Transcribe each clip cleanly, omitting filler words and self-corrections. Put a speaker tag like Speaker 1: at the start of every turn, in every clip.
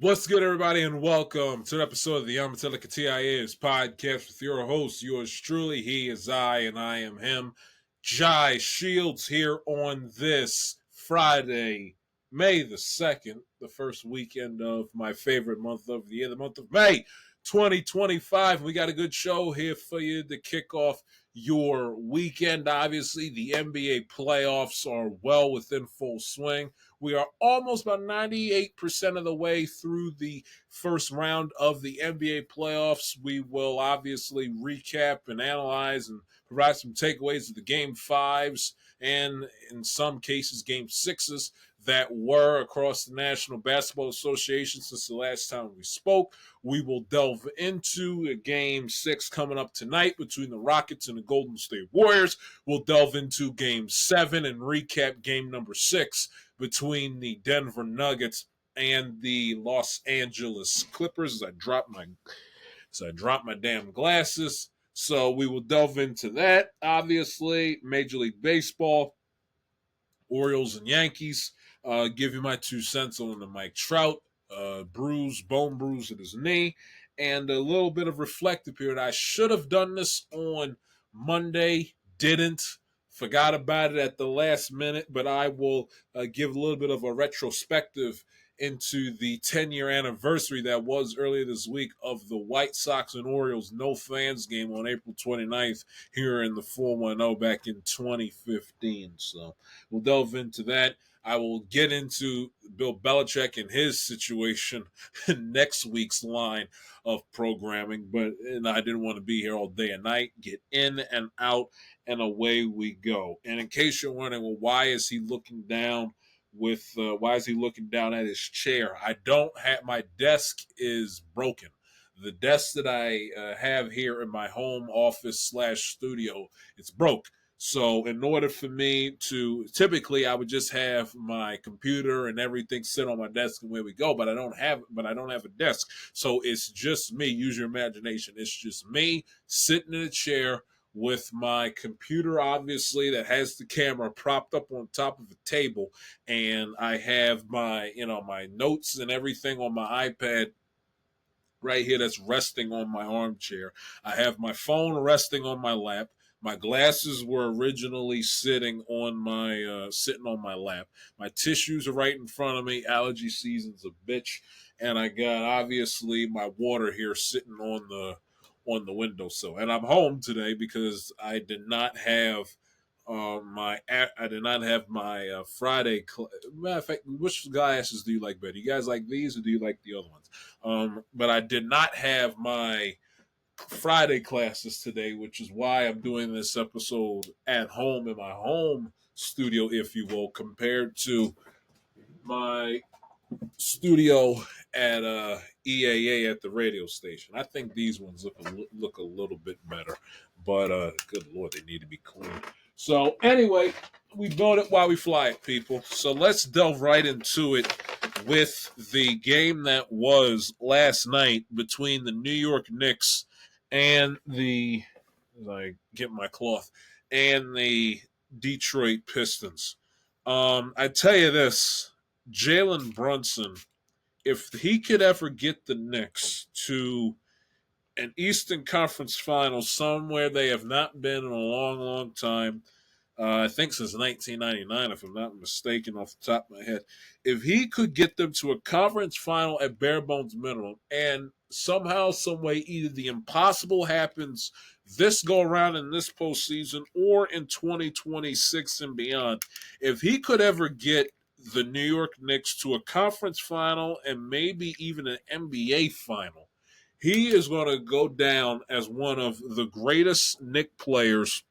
Speaker 1: What's good, everybody, and welcome to an episode of the Yamatilika TIAs podcast with your host, yours truly. He is I, and I am him. Jai Shields here on this Friday, May the 2nd, the first weekend of my favorite month of the year, the month of May 2025. We got a good show here for you to kick off your weekend. Obviously, the NBA playoffs are well within full swing. We are almost about 98% of the way through the first round of the NBA playoffs. We will obviously recap and analyze and provide some takeaways of the game fives and, in some cases, game sixes that were across the National Basketball Association since the last time we spoke. We will delve into a game six coming up tonight between the Rockets and the Golden State Warriors. We'll delve into game seven and recap game number six between the Denver Nuggets and the Los Angeles Clippers as I drop my damn glasses. So we will delve into that. Obviously, Major League Baseball, Orioles and Yankees. Give you my 2 cents on the Mike Trout bone bruise at his knee, and a little bit of reflective period. I should have done this on Monday, didn't. Forgot about it at the last minute, but I will give a little bit of a retrospective into the 10-year anniversary that was earlier this week of the White Sox and Orioles no fans game on April 29th here in the 410 back in 2015. So we'll delve into that. I will get into Bill Belichick and his situation in next week's line of programming, and I didn't want to be here all day and night. Get in and out, and away we go. And in case you're wondering, well, why is he looking down at his chair? I don't have, my desk is broken. The desk that I have here in my home office / studio, it's broke. So in order for me to, typically I would just have my computer and everything sit on my desk and where we go, but I don't have a desk. So it's just me. Use your imagination. It's just me sitting in a chair with my computer, obviously, that has the camera propped up on top of a table, and I have my notes and everything on my iPad right here that's resting on my armchair. I have my phone resting on my lap. My glasses were originally sitting on my lap. My tissues are right in front of me. Allergy season's a bitch, and I got obviously my water here sitting on the windowsill. And I'm home today because I did not have my Friday. Matter of fact, which glasses do you like better? You guys like these, or do you like the other ones? But I did not have my Friday classes today, which is why I'm doing this episode at home in my home studio, if you will, compared to my studio at EAA at the radio station. I think these ones look a little bit better, but good Lord, they need to be cleaned. So anyway, we build it while we fly it, people. So let's delve right into it with the game that was last night between the New York Knicks and the Detroit Pistons. I tell you this, Jalen Brunson, if he could ever get the Knicks to an Eastern Conference final somewhere they have not been in a long, long time, I think since 1999, if I'm not mistaken, off the top of my head. If he could get them to a conference final at bare bones minimum, and somehow, some way, either the impossible happens this go around in this postseason or in 2026 and beyond, if he could ever get the New York Knicks to a conference final and maybe even an NBA final, he is going to go down as one of the greatest Knick players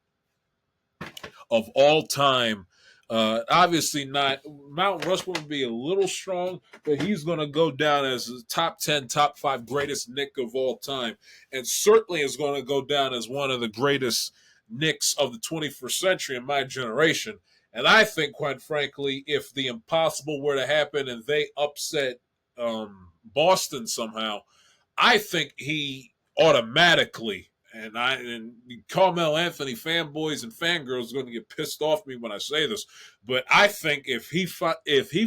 Speaker 1: of all time. Obviously not. Mount Rushmore would be a little strong, but he's going to go down as the top 10, top 5 greatest Knick of all time, and certainly is going to go down as one of the greatest Knicks of the 21st century in my generation. And I think, quite frankly, if the impossible were to happen and they upset Boston somehow, I think he automatically, and Carmelo Anthony fanboys and fangirls are going to get pissed off at me when I say this, but I think if he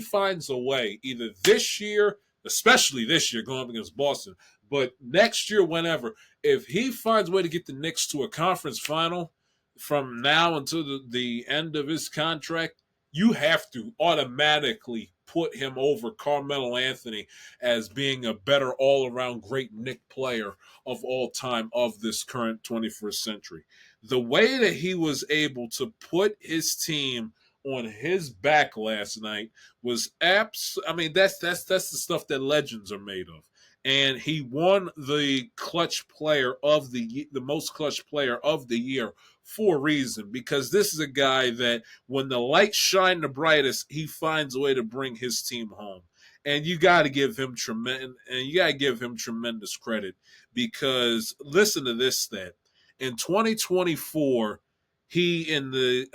Speaker 1: finds a way, either this year, especially this year going up against Boston. But next year, whenever, if he finds a way to get the Knicks to a conference final from now until the end of his contract, you have to automatically put him over Carmelo Anthony as being a better all-around great Knick player of all time of this current 21st century. The way that he was able to put his team on his back last night was that's the stuff that legends are made of. And he won the clutch player of the most clutch player of the year for a reason, because this is a guy that when the lights shine the brightest, he finds a way to bring his team home. And you got to give him tremendous credit, because listen to this stat. In 2024, he in the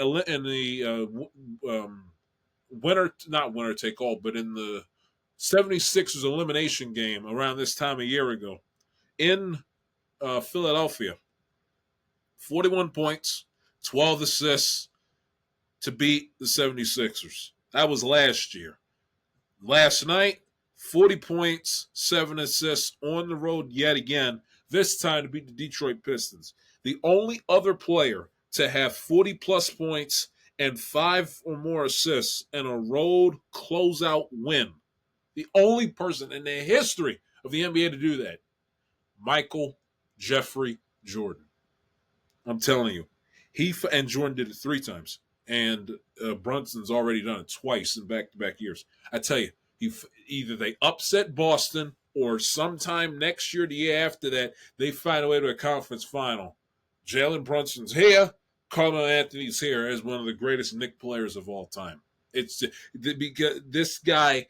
Speaker 1: not winner take all, but in the 76ers elimination game around this time a year ago in Philadelphia, 41 points, 12 assists to beat the 76ers. That was last year. Last night, 40 points, 7 assists on the road yet again, this time to beat the Detroit Pistons. The only other player to have 40-plus points and 5 or more assists in a road closeout win. The only person in the history of the NBA to do that, Michael Jeffrey Jordan. I'm telling you. And Jordan did it 3 times. And Brunson's already done it twice in back-to-back years. I tell you, either they upset Boston or sometime next year, the year after that, they find a way to a conference final. Jalen Brunson's here. Carmelo Anthony's here as one of the greatest Knick players of all time. It's because this guy,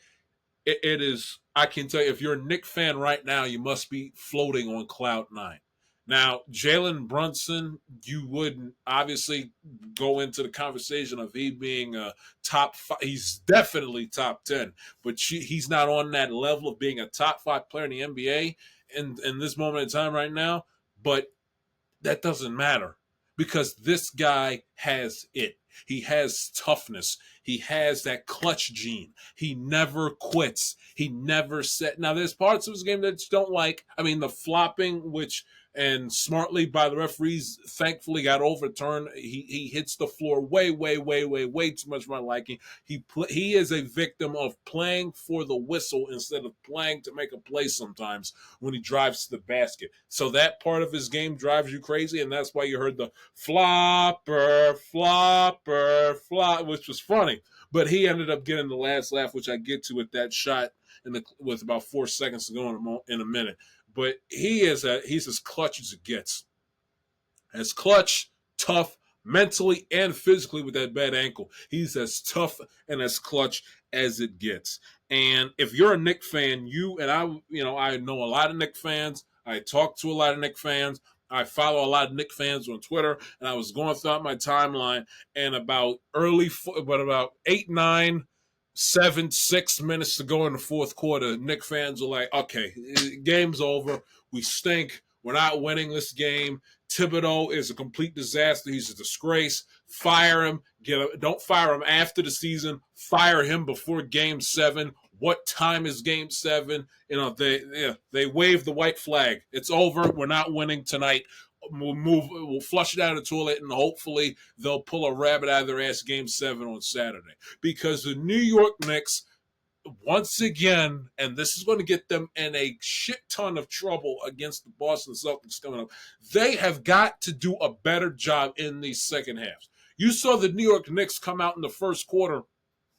Speaker 1: it is, I can tell you, if you're a Knick fan right now, you must be floating on cloud 9. Now, Jalen Brunson, you wouldn't obviously go into the conversation of he being a top 5. He's definitely top 10, but he's not on that level of being a top 5 player in the NBA in this moment in time right now. But that doesn't matter, because this guy has it. He has toughness. He has that clutch gene. He never quits. He never set. Now, there's parts of his game that you don't like. I mean, the flopping, which and smartly by the referees, thankfully got overturned. He hits the floor way too much for my liking. He is a victim of playing for the whistle instead of playing to make a play sometimes when he drives to the basket. So that part of his game drives you crazy, and that's why you heard the flopper, which was funny. But he ended up getting the last laugh, which I get to with that shot with about 4 seconds to go in a minute. But he's as clutch as it gets. As clutch, tough, mentally and physically with that bad ankle. He's as tough and as clutch as it gets. And if you're a Knick fan, I know a lot of Knick fans. I talk to a lot of Knick fans. I follow a lot of Knick fans on Twitter, and I was going throughout my timeline, and about 8, 9, 7, 6 minutes to go in the fourth quarter, Knick fans are like, okay, game's over. We stink. We're not winning this game. Thibodeau is a complete disaster. He's a disgrace. Fire him. Don't fire him after the season. Fire him before Game 7. What time is Game 7? They wave the white flag. It's over. We're not winning tonight. We'll flush it down the toilet, and hopefully they'll pull a rabbit out of their ass Game 7 on Saturday. Because the New York Knicks, once again, and this is going to get them in a shit ton of trouble against the Boston Celtics coming up, they have got to do a better job in these second halves. You saw the New York Knicks come out in the first quarter.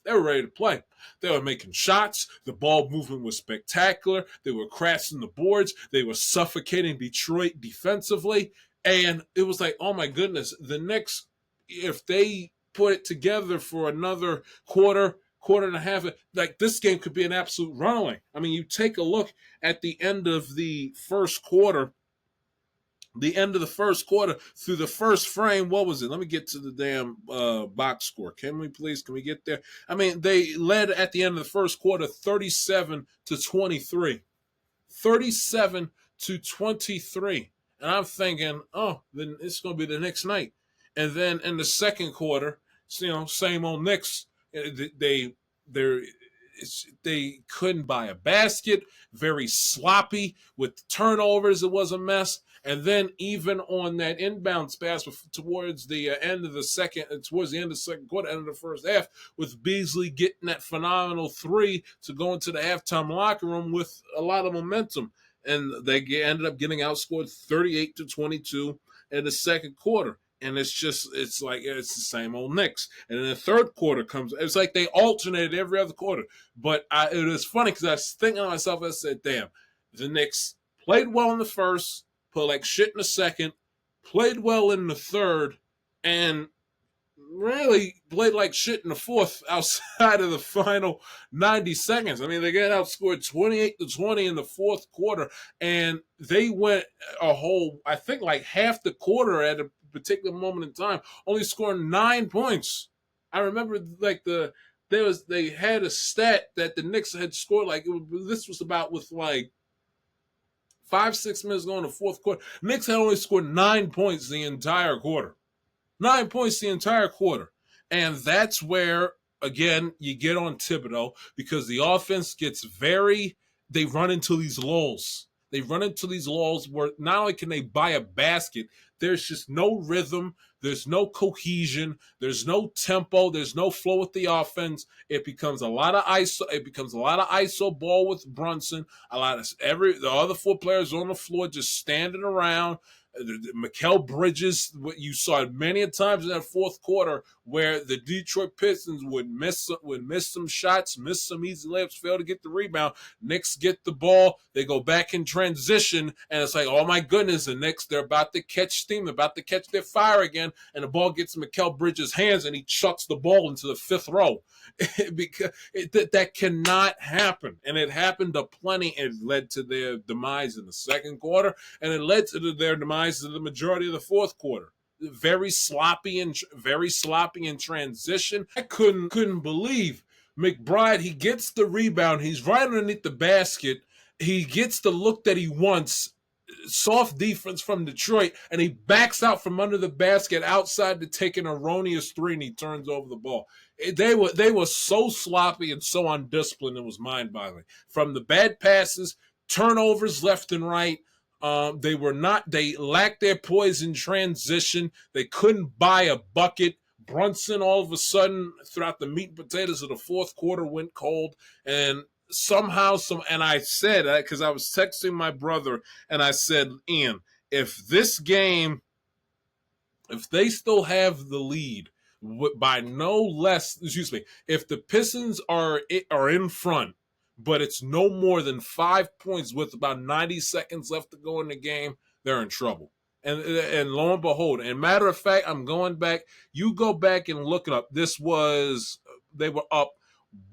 Speaker 1: They were ready to play. They were making shots. The ball movement was spectacular. They were crashing the boards. They were suffocating Detroit defensively. And it was like, oh my goodness, the Knicks, if they put it together for another quarter and a half, like this game could be an absolute runaway. I mean, you take a look at the end of the first quarter. Through the first frame, what was it? Let me get to the damn box score. Can we get there? I mean, they led at the end of the first quarter 37-23. 37-23. And I'm thinking, oh, then it's going to be the next night. And then in the second quarter, same old Knicks. they couldn't buy a basket, very sloppy with turnovers. It was a mess. And then even on that inbound pass towards the end of the second quarter, end of the first half, with Beasley getting that phenomenal three to go into the halftime locker room with a lot of momentum. And they ended up getting outscored 38-22 in the second quarter. And it's the same old Knicks. And then the third quarter comes. It's like they alternated every other quarter. But it was funny because I was thinking to myself, I said, damn, the Knicks played well in the first, played like shit in the second, played well in the third, and really played like shit in the fourth outside of the final 90 seconds. I mean, they got outscored 28-20 in the fourth quarter, and they went I think like half the quarter at a particular moment in time, only scoring 9 points. I remember like they had a stat that the Knicks had scored this was about with like 5-6 minutes going to the fourth quarter. Knicks had only scored 9 points the entire quarter. 9 points the entire quarter. And that's where, again, you get on Thibodeau because the offense gets they run into these lulls. They run into these lulls where not only can they buy a basket, there's just no rhythm, there's no cohesion, there's no tempo, there's no flow with the offense. It becomes a lot of ISO ball with Brunson. The other four players on the floor just standing around. Mikal Bridges, what you saw many times in that fourth quarter, where the Detroit Pistons would miss some shots, miss some easy layups, fail to get the rebound. Knicks get the ball, they go back in transition, and it's like, oh my goodness, the Knicks, they're about to catch steam, they're about to catch their fire again, and the ball gets in Mikal Bridges' hands, and he chucks the ball into the fifth row. Because that cannot happen, and it happened to plenty. It led to their demise in the second quarter, and it led to their demise in the majority of the fourth quarter. Very sloppy in transition. I couldn't believe McBride. He gets the rebound. He's right underneath the basket. He gets the look that he wants. Soft defense from Detroit, and he backs out from under the basket outside to take an erroneous three, and he turns over the ball. They were so sloppy and so undisciplined, it was mind-boggling. From the bad passes, turnovers left and right. They lacked their poise in transition. They couldn't buy a bucket. Brunson, all of a sudden, throughout the meat and potatoes of the fourth quarter, went cold, and and I said, because I was texting my brother, and I said, Ian, if they still have the lead by no less, if the Pistons are in front, but it's no more than 5 points with about 90 seconds left to go in the game, they're in trouble. And lo and behold, and matter of fact, I'm going back. You go back and look it up. They were up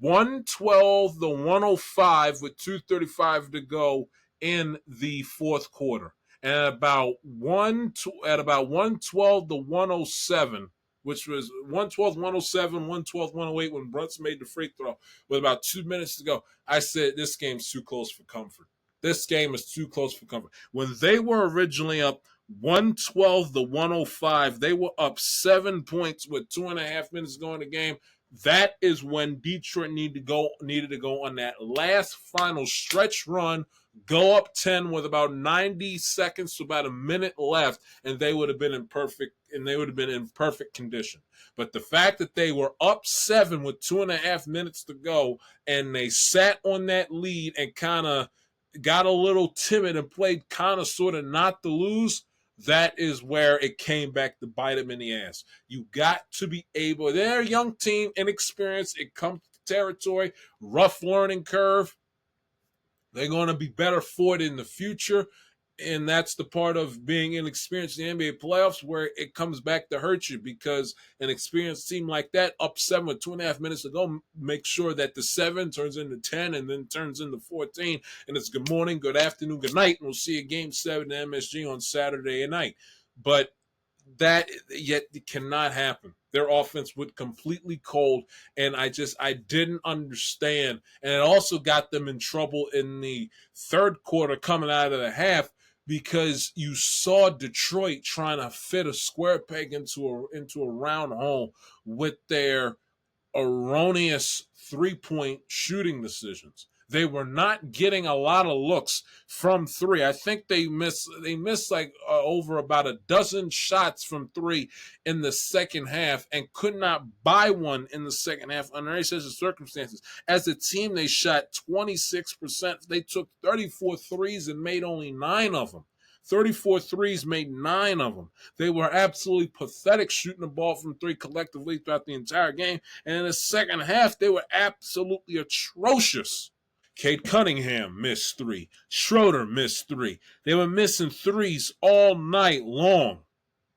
Speaker 1: 112-105 with 2:35 to go in the fourth quarter. And at about 112-107, which was 112-107, 112-108 when Brunson made the free throw with about 2 minutes to go, I said, this game's too close for comfort. This game is too close for comfort. When they were originally up 112-105, they were up 7 points with 2.5 minutes to go in the game. That is when Detroit needed to go on that last final stretch run, go up 10 with about 90 seconds to about a minute left, and they would have been in perfect condition. But the fact that they were up 7 with 2.5 minutes to go, and they sat on that lead and kind of got a little timid and played kind of sort of not to lose, that is where it came back to bite them in the ass. You got to be able. They're a young team, inexperienced. It comes to territory, rough learning curve. They're going to be better for it in the future, and that's the part of being inexperienced in the NBA playoffs where it comes back to hurt you, because an experienced team like that, up 7 with 2.5 minutes to go, make sure that the 7 turns into 10 and then turns into 14, and it's good morning, good afternoon, good night, and we'll see a Game 7 in MSG on Saturday night. But that yet it cannot happen. Their offense went completely cold, and I didn't understand. And it also got them in trouble in the third quarter coming out of the half, because you saw Detroit trying to fit a square peg into a round hole with their erroneous three-point shooting decisions. They were not getting a lot of looks from three. I think they missed like over about a dozen shots from three in the second half and could not buy one in the second half under any such circumstances. As a team, they shot 26%. They took 34 threes and made only 9 of them. 34 threes, made 9 of them. They were absolutely pathetic shooting the ball from three collectively throughout the entire game. And in the second half, they were absolutely atrocious. Cade Cunningham missed 3. Schroeder missed 3. They were missing threes all night long.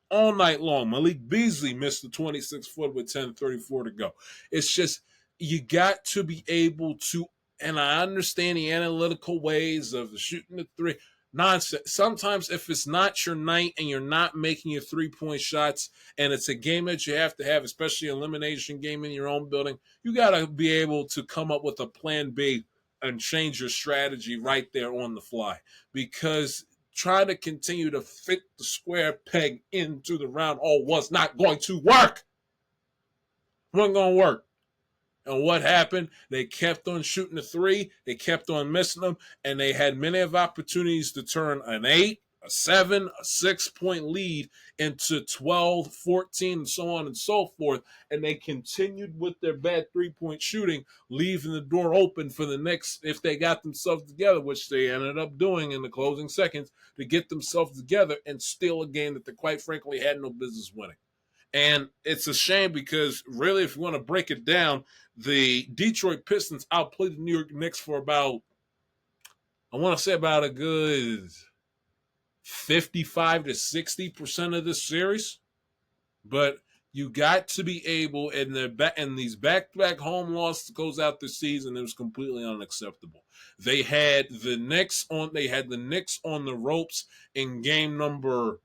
Speaker 1: All night long. Malik Beasley missed the 26-foot with 10:34 to go. It's just, you got to be able to, and I understand the analytical ways of shooting the three. Nonsense. Sometimes if it's not your night and you're not making your three-point shots and it's a game that you have to have, especially an elimination game in your own building, you got to be able to come up with a plan B and change your strategy right there on the fly, because trying to continue to fit the square peg into the round hole was not going to work. It wasn't going to work. And what happened? They kept on shooting the three. They kept on missing them. And they had many of opportunities to turn an 8, a 7, a 6-point lead into 12, 14, and so on and so forth. And they continued with their bad three-point shooting, leaving the door open for the Knicks, if they got themselves together, which they ended up doing in the closing seconds, to get themselves together and steal a game that they quite frankly had no business winning. And it's a shame because, really, if you want to break it down, the Detroit Pistons outplayed the New York Knicks for about, I want to say about a good 55 to 60% of this series. But you got to be able, and these back-to-back home losses to close out the season, it was completely unacceptable. They had the Knicks on the ropes in game number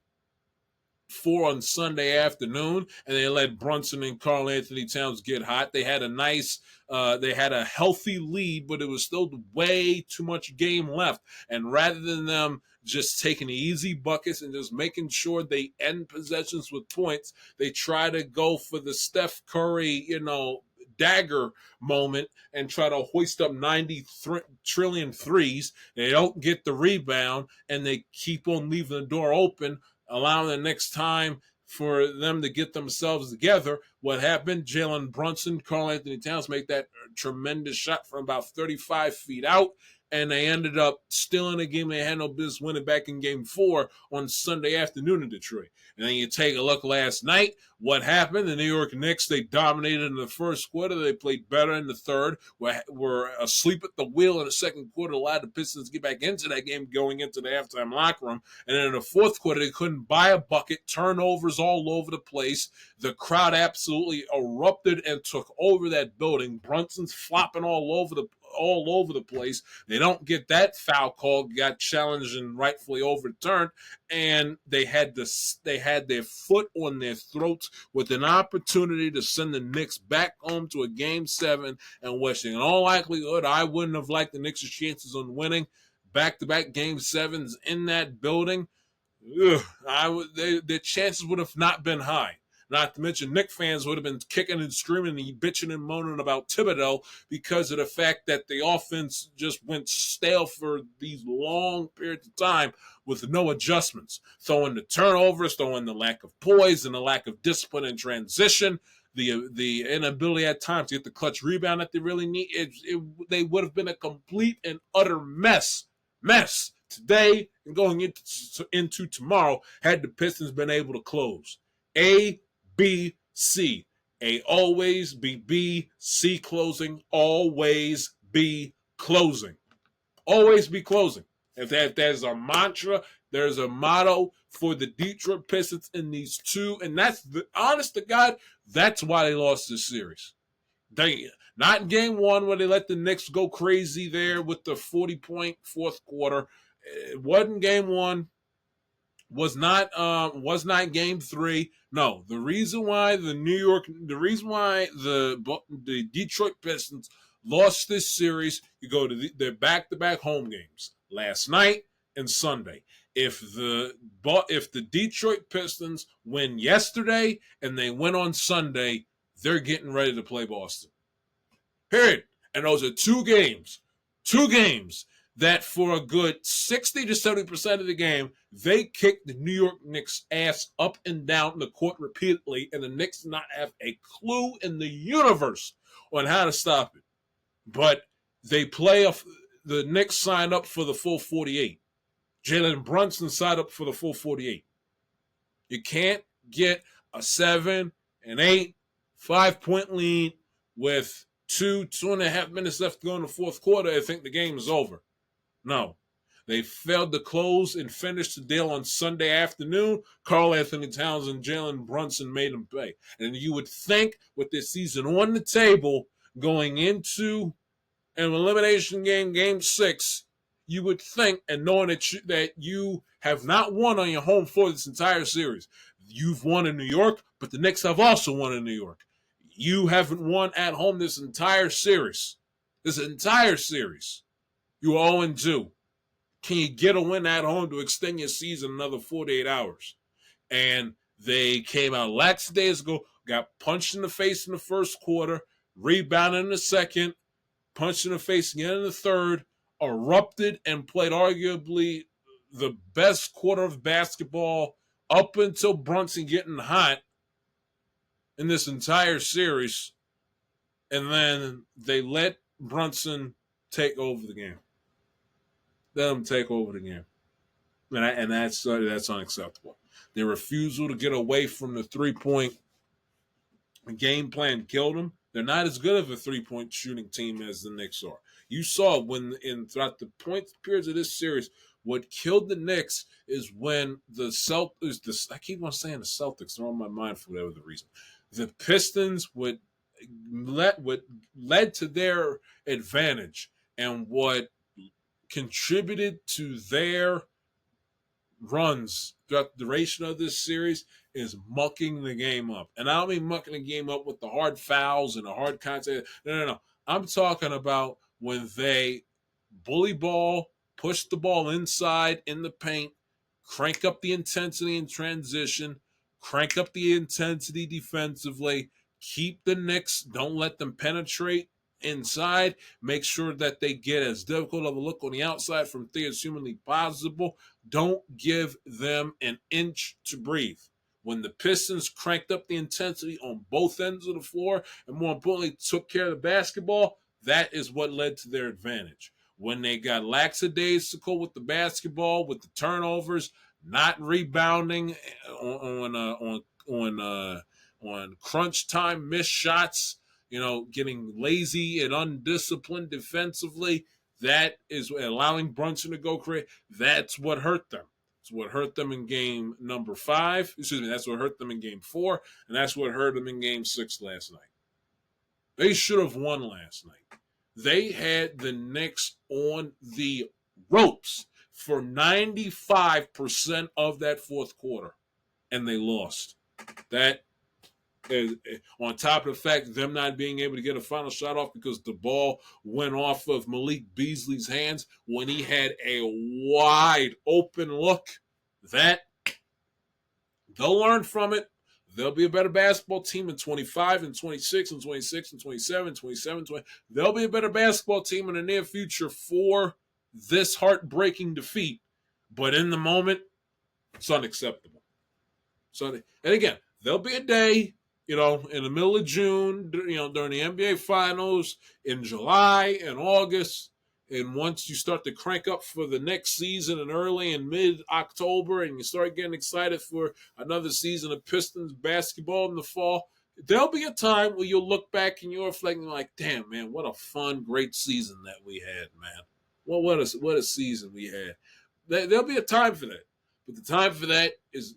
Speaker 1: 4 on Sunday afternoon, and they let Brunson and Karl Anthony Towns get hot. They had a healthy lead, but it was still way too much game left. And rather than them just taking the easy buckets and just making sure they end possessions with points, they try to go for the Steph Curry, dagger moment and try to hoist up 90 trillion threes. They don't get the rebound, and they keep on leaving the door open, allowing the next time for them to get themselves together. What happened? Jalen Brunson, Karl Anthony Towns make that tremendous shot from about 35 feet out, and they ended up stealing a game they had no business winning back in game 4 on Sunday afternoon in Detroit. And then you take a look last night. What happened? The New York Knicks, they dominated in the first quarter. They played better in the third. Were asleep at the wheel in the second quarter, allowed the Pistons to get back into that game going into the halftime locker room. And then in the fourth quarter, they couldn't buy a bucket. Turnovers all over the place. The crowd absolutely erupted and took over that building. Brunson's flopping all over the place. They don't get that foul call, got challenged and rightfully overturned, and they had their foot on their throats with an opportunity to send the Knicks back home to a game 7, and which in all likelihood I wouldn't have liked the Knicks' chances on winning back-to-back game 7s in that building. Their chances would have not been high. Not to mention, Knicks fans would have been kicking and screaming and bitching and moaning about Thibodeau because of the fact that the offense just went stale for these long periods of time with no adjustments. Throwing the turnovers, throwing the lack of poise and the lack of discipline in transition, the inability at times to get the clutch rebound that they really need. They would have been a complete and utter mess today and going into tomorrow had the Pistons been able to close. A, B, C. A always be B, C closing, always be closing. Always be closing. If there's a mantra, there's a motto for the Detroit Pistons in these two, and that's honest to God, that's why they lost this series. Not in game 1 where they let the Knicks go crazy there with the 40-point fourth quarter. It wasn't game 1. Was not game 3. No, the reason why the Detroit Pistons lost this series, you go to their back-to-back home games last night and Sunday. If the Detroit Pistons win yesterday and they win on Sunday, they're getting ready to play Boston. Period. And those are two games that for a good 60 to 70% of the game, they kicked the New York Knicks' ass up and down the court repeatedly, and the Knicks did not have a clue in the universe on how to stop it. But the Knicks signed up for the full 48. Jalen Brunson signed up for the full 48. You can't get a 7, an 8, 5-point lead with 2.5 minutes left to go in the fourth quarter and think the game is over. No. They failed to close and finish the deal on Sunday afternoon. Karl Anthony Towns and Jalen Brunson made them pay. And you would think with this season on the table going into an elimination game, game 6, you would think, and knowing that you have not won on your home floor this entire series. You've won in New York, but the Knicks have also won in New York. You haven't won at home this entire series. You are 0-2. Can you get a win at home to extend your season another 48 hours? And they came out lackadaisical, got punched in the face in the first quarter, rebounded in the second, punched in the face again in the third, erupted and played arguably the best quarter of basketball up until Brunson getting hot in this entire series. And then they let Brunson take over the game. Let him take over the game. And that's unacceptable. Their refusal to get away from the three-point game plan killed them. They're not as good of a three-point shooting team as the Knicks are. You saw throughout the point periods of this series, what killed the Knicks is when I keep on saying the Celtics, they're on my mind for whatever the reason. The Pistons led to their advantage, and what contributed to their runs throughout the duration of this series is mucking the game up. And I don't mean mucking the game up with the hard fouls and the hard contact. No. I'm talking about when they bully ball, push the ball inside in the paint, crank up the intensity in transition, crank up the intensity defensively, keep the Knicks, don't let them penetrate inside, make sure that they get as difficult of a look on the outside from three as humanly possible. Don't give them an inch to breathe. When the Pistons cranked up the intensity on both ends of the floor and more importantly took care of the basketball, that is what led to their advantage. When they got lackadaisical with the basketball, with the turnovers, not rebounding on crunch time missed shots, getting lazy and undisciplined defensively, that is allowing Brunson to go crazy. That's what hurt them. It's what hurt them in game number 5. That's what hurt them in game 4, and that's what hurt them in game 6 last night. They should have won last night. They had the Knicks on the ropes for 95% of that fourth quarter, and they lost. That is, on top of the fact them not being able to get a final shot off because the ball went off of Malik Beasley's hands when he had a wide open look, that they'll learn from it. They'll be a better basketball team in 25 and 26 and 26 and 27, 27, 20. They'll be a better basketball team in the near future for this heartbreaking defeat. But in the moment, it's unacceptable. And again, there'll be a day, in the middle of June, during the NBA Finals, in July and August, and once you start to crank up for the next season in early and mid-October and you start getting excited for another season of Pistons basketball in the fall, there'll be a time where you'll look back and you're reflecting like, damn, man, what a fun, great season that we had, man. Well, what a season we had. There'll be a time for that. But the time for that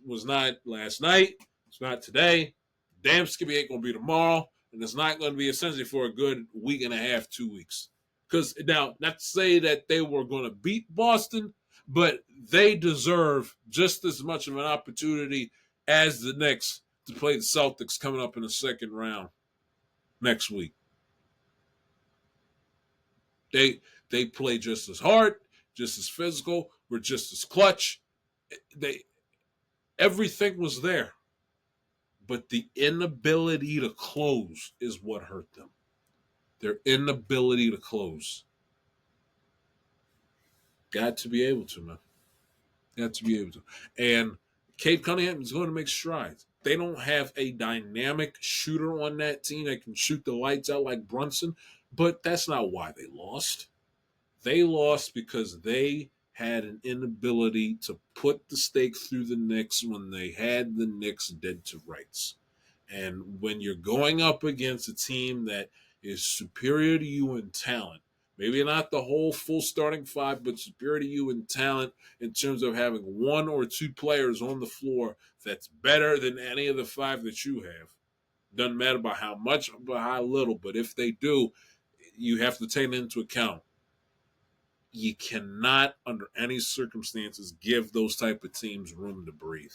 Speaker 1: was not last night. It's not today. Damn Skippy ain't going to be tomorrow. And it's not going to be essentially for a good week and a half, 2 weeks. Because now, not to say that they were going to beat Boston, but they deserve just as much of an opportunity as the Knicks to play the Celtics coming up in the second round next week. They play just as hard, just as physical, were just as clutch. Everything was there. But the inability to close is what hurt them. Their inability to close. Got to be able to, man. Got to be able to. And Cade Cunningham is going to make strides. They don't have a dynamic shooter on that team that can shoot the lights out like Brunson, but that's not why they lost. They lost because they had an inability to put the stake through the Knicks when they had the Knicks dead to rights. And when you're going up against a team that is superior to you in talent, maybe not the whole full starting five, but superior to you in talent in terms of having one or two players on the floor that's better than any of the five that you have. Doesn't matter by how much, by how little, but if they do, you have to take it into account. You cannot, under any circumstances, give those type of teams room to breathe.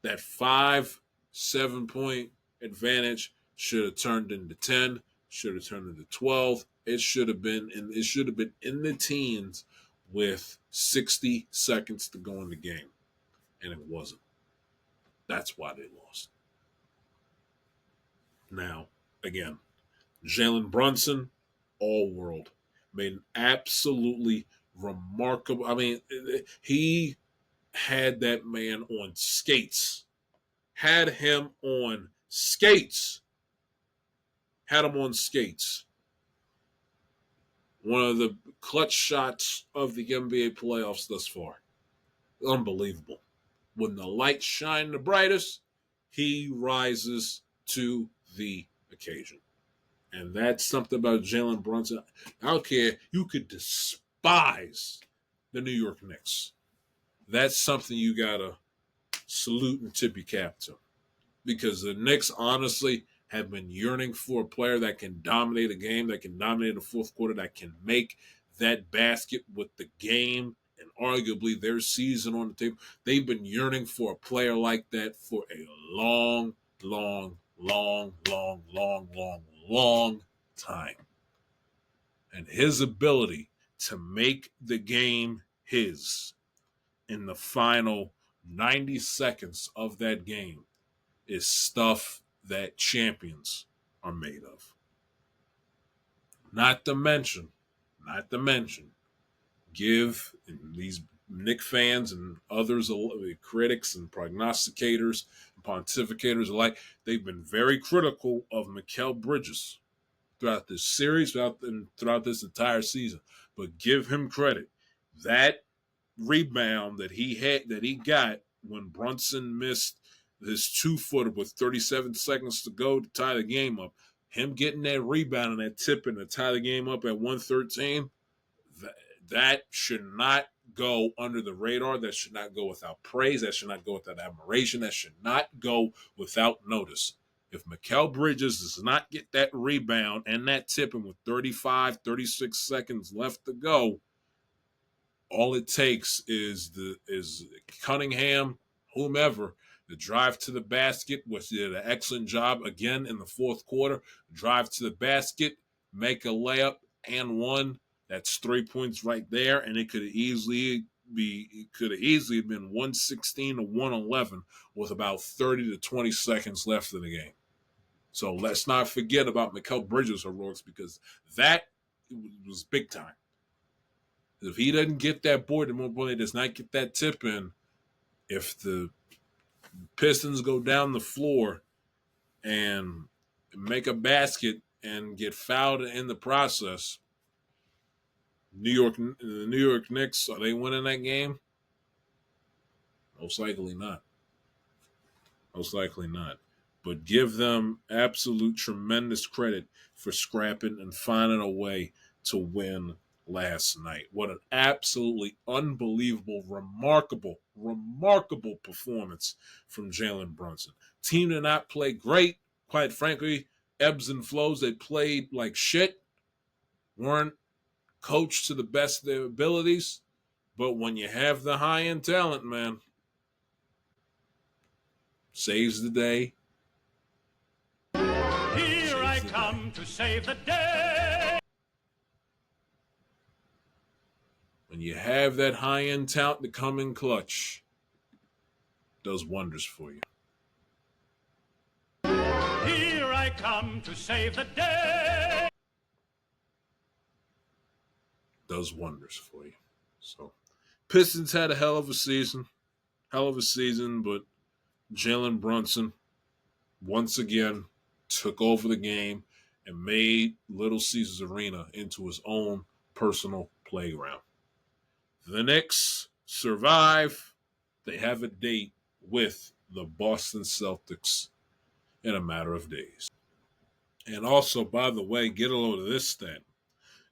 Speaker 1: That 5-7 point advantage should have turned into 10, should have turned into 12. It should have been in the teens with 60 seconds to go in the game. And it wasn't. That's why they lost. Now, again, Jalen Brunson, all world. Made an absolutely remarkable. I mean, he had that man on skates. Had him on skates. Had him on skates. One of the clutch shots of the NBA playoffs thus far. Unbelievable. When the lights shine the brightest, he rises to the occasion. And that's something about Jalen Brunson. I don't care. You could despise the New York Knicks. That's something you got to salute and tip your cap to. Because the Knicks, honestly, have been yearning for a player that can dominate a game, that can dominate the fourth quarter, that can make that basket with the game and arguably their season on the table. They've been yearning for a player like that for a long time. And his ability to make the game his in the final 90 seconds of that game is stuff that champions are made of. Not to mention, give these Knick fans and others, critics and prognosticators and pontificators alike, they've been very critical of Mikal Bridges throughout this series, throughout this entire season. But give him credit. That rebound that he got when Brunson missed his 2-footer with 37 seconds to go to tie the game up, him getting that rebound and that tip and to tie the game up at 113, that should not go under the radar. That should not go without praise. That should not go without admiration. That should not go without notice. If Mikal Bridges does not get that rebound and that tipping with 35, 36 seconds left to go, all it takes is Cunningham, whomever, the drive to the basket, which did an excellent job again in the fourth quarter. Drive to the basket, make a layup and one. That's 3 points right there, and it could have easily been 116 to 111 with about 30 to 20 seconds left in the game. So let's not forget about Mikal Bridges' heroics, because that was big time. If he doesn't get that board, and more importantly, does not get that tip in, if the Pistons go down the floor and make a basket and get fouled in the process, the New York Knicks, are they winning that game? Most likely not. Most likely not. But give them absolute tremendous credit for scrapping and finding a way to win last night. What an absolutely unbelievable, remarkable performance from Jalen Brunson. Team did not play great. Quite frankly, ebbs and flows. They played like shit. Weren't coached to the best of their abilities. But when you have the high-end talent, man, saves the day.
Speaker 2: Here I come to save the day.
Speaker 1: When you have that high-end talent to come in clutch, does wonders for you.
Speaker 2: I come to save the day.
Speaker 1: Does wonders for you. So, Pistons had a hell of a season, but Jalen Brunson once again took over the game and made Little Caesars Arena into his own personal playground. The Knicks survive. They have a date with the Boston Celtics in a matter of days. And also, by the way, get a load of this stat.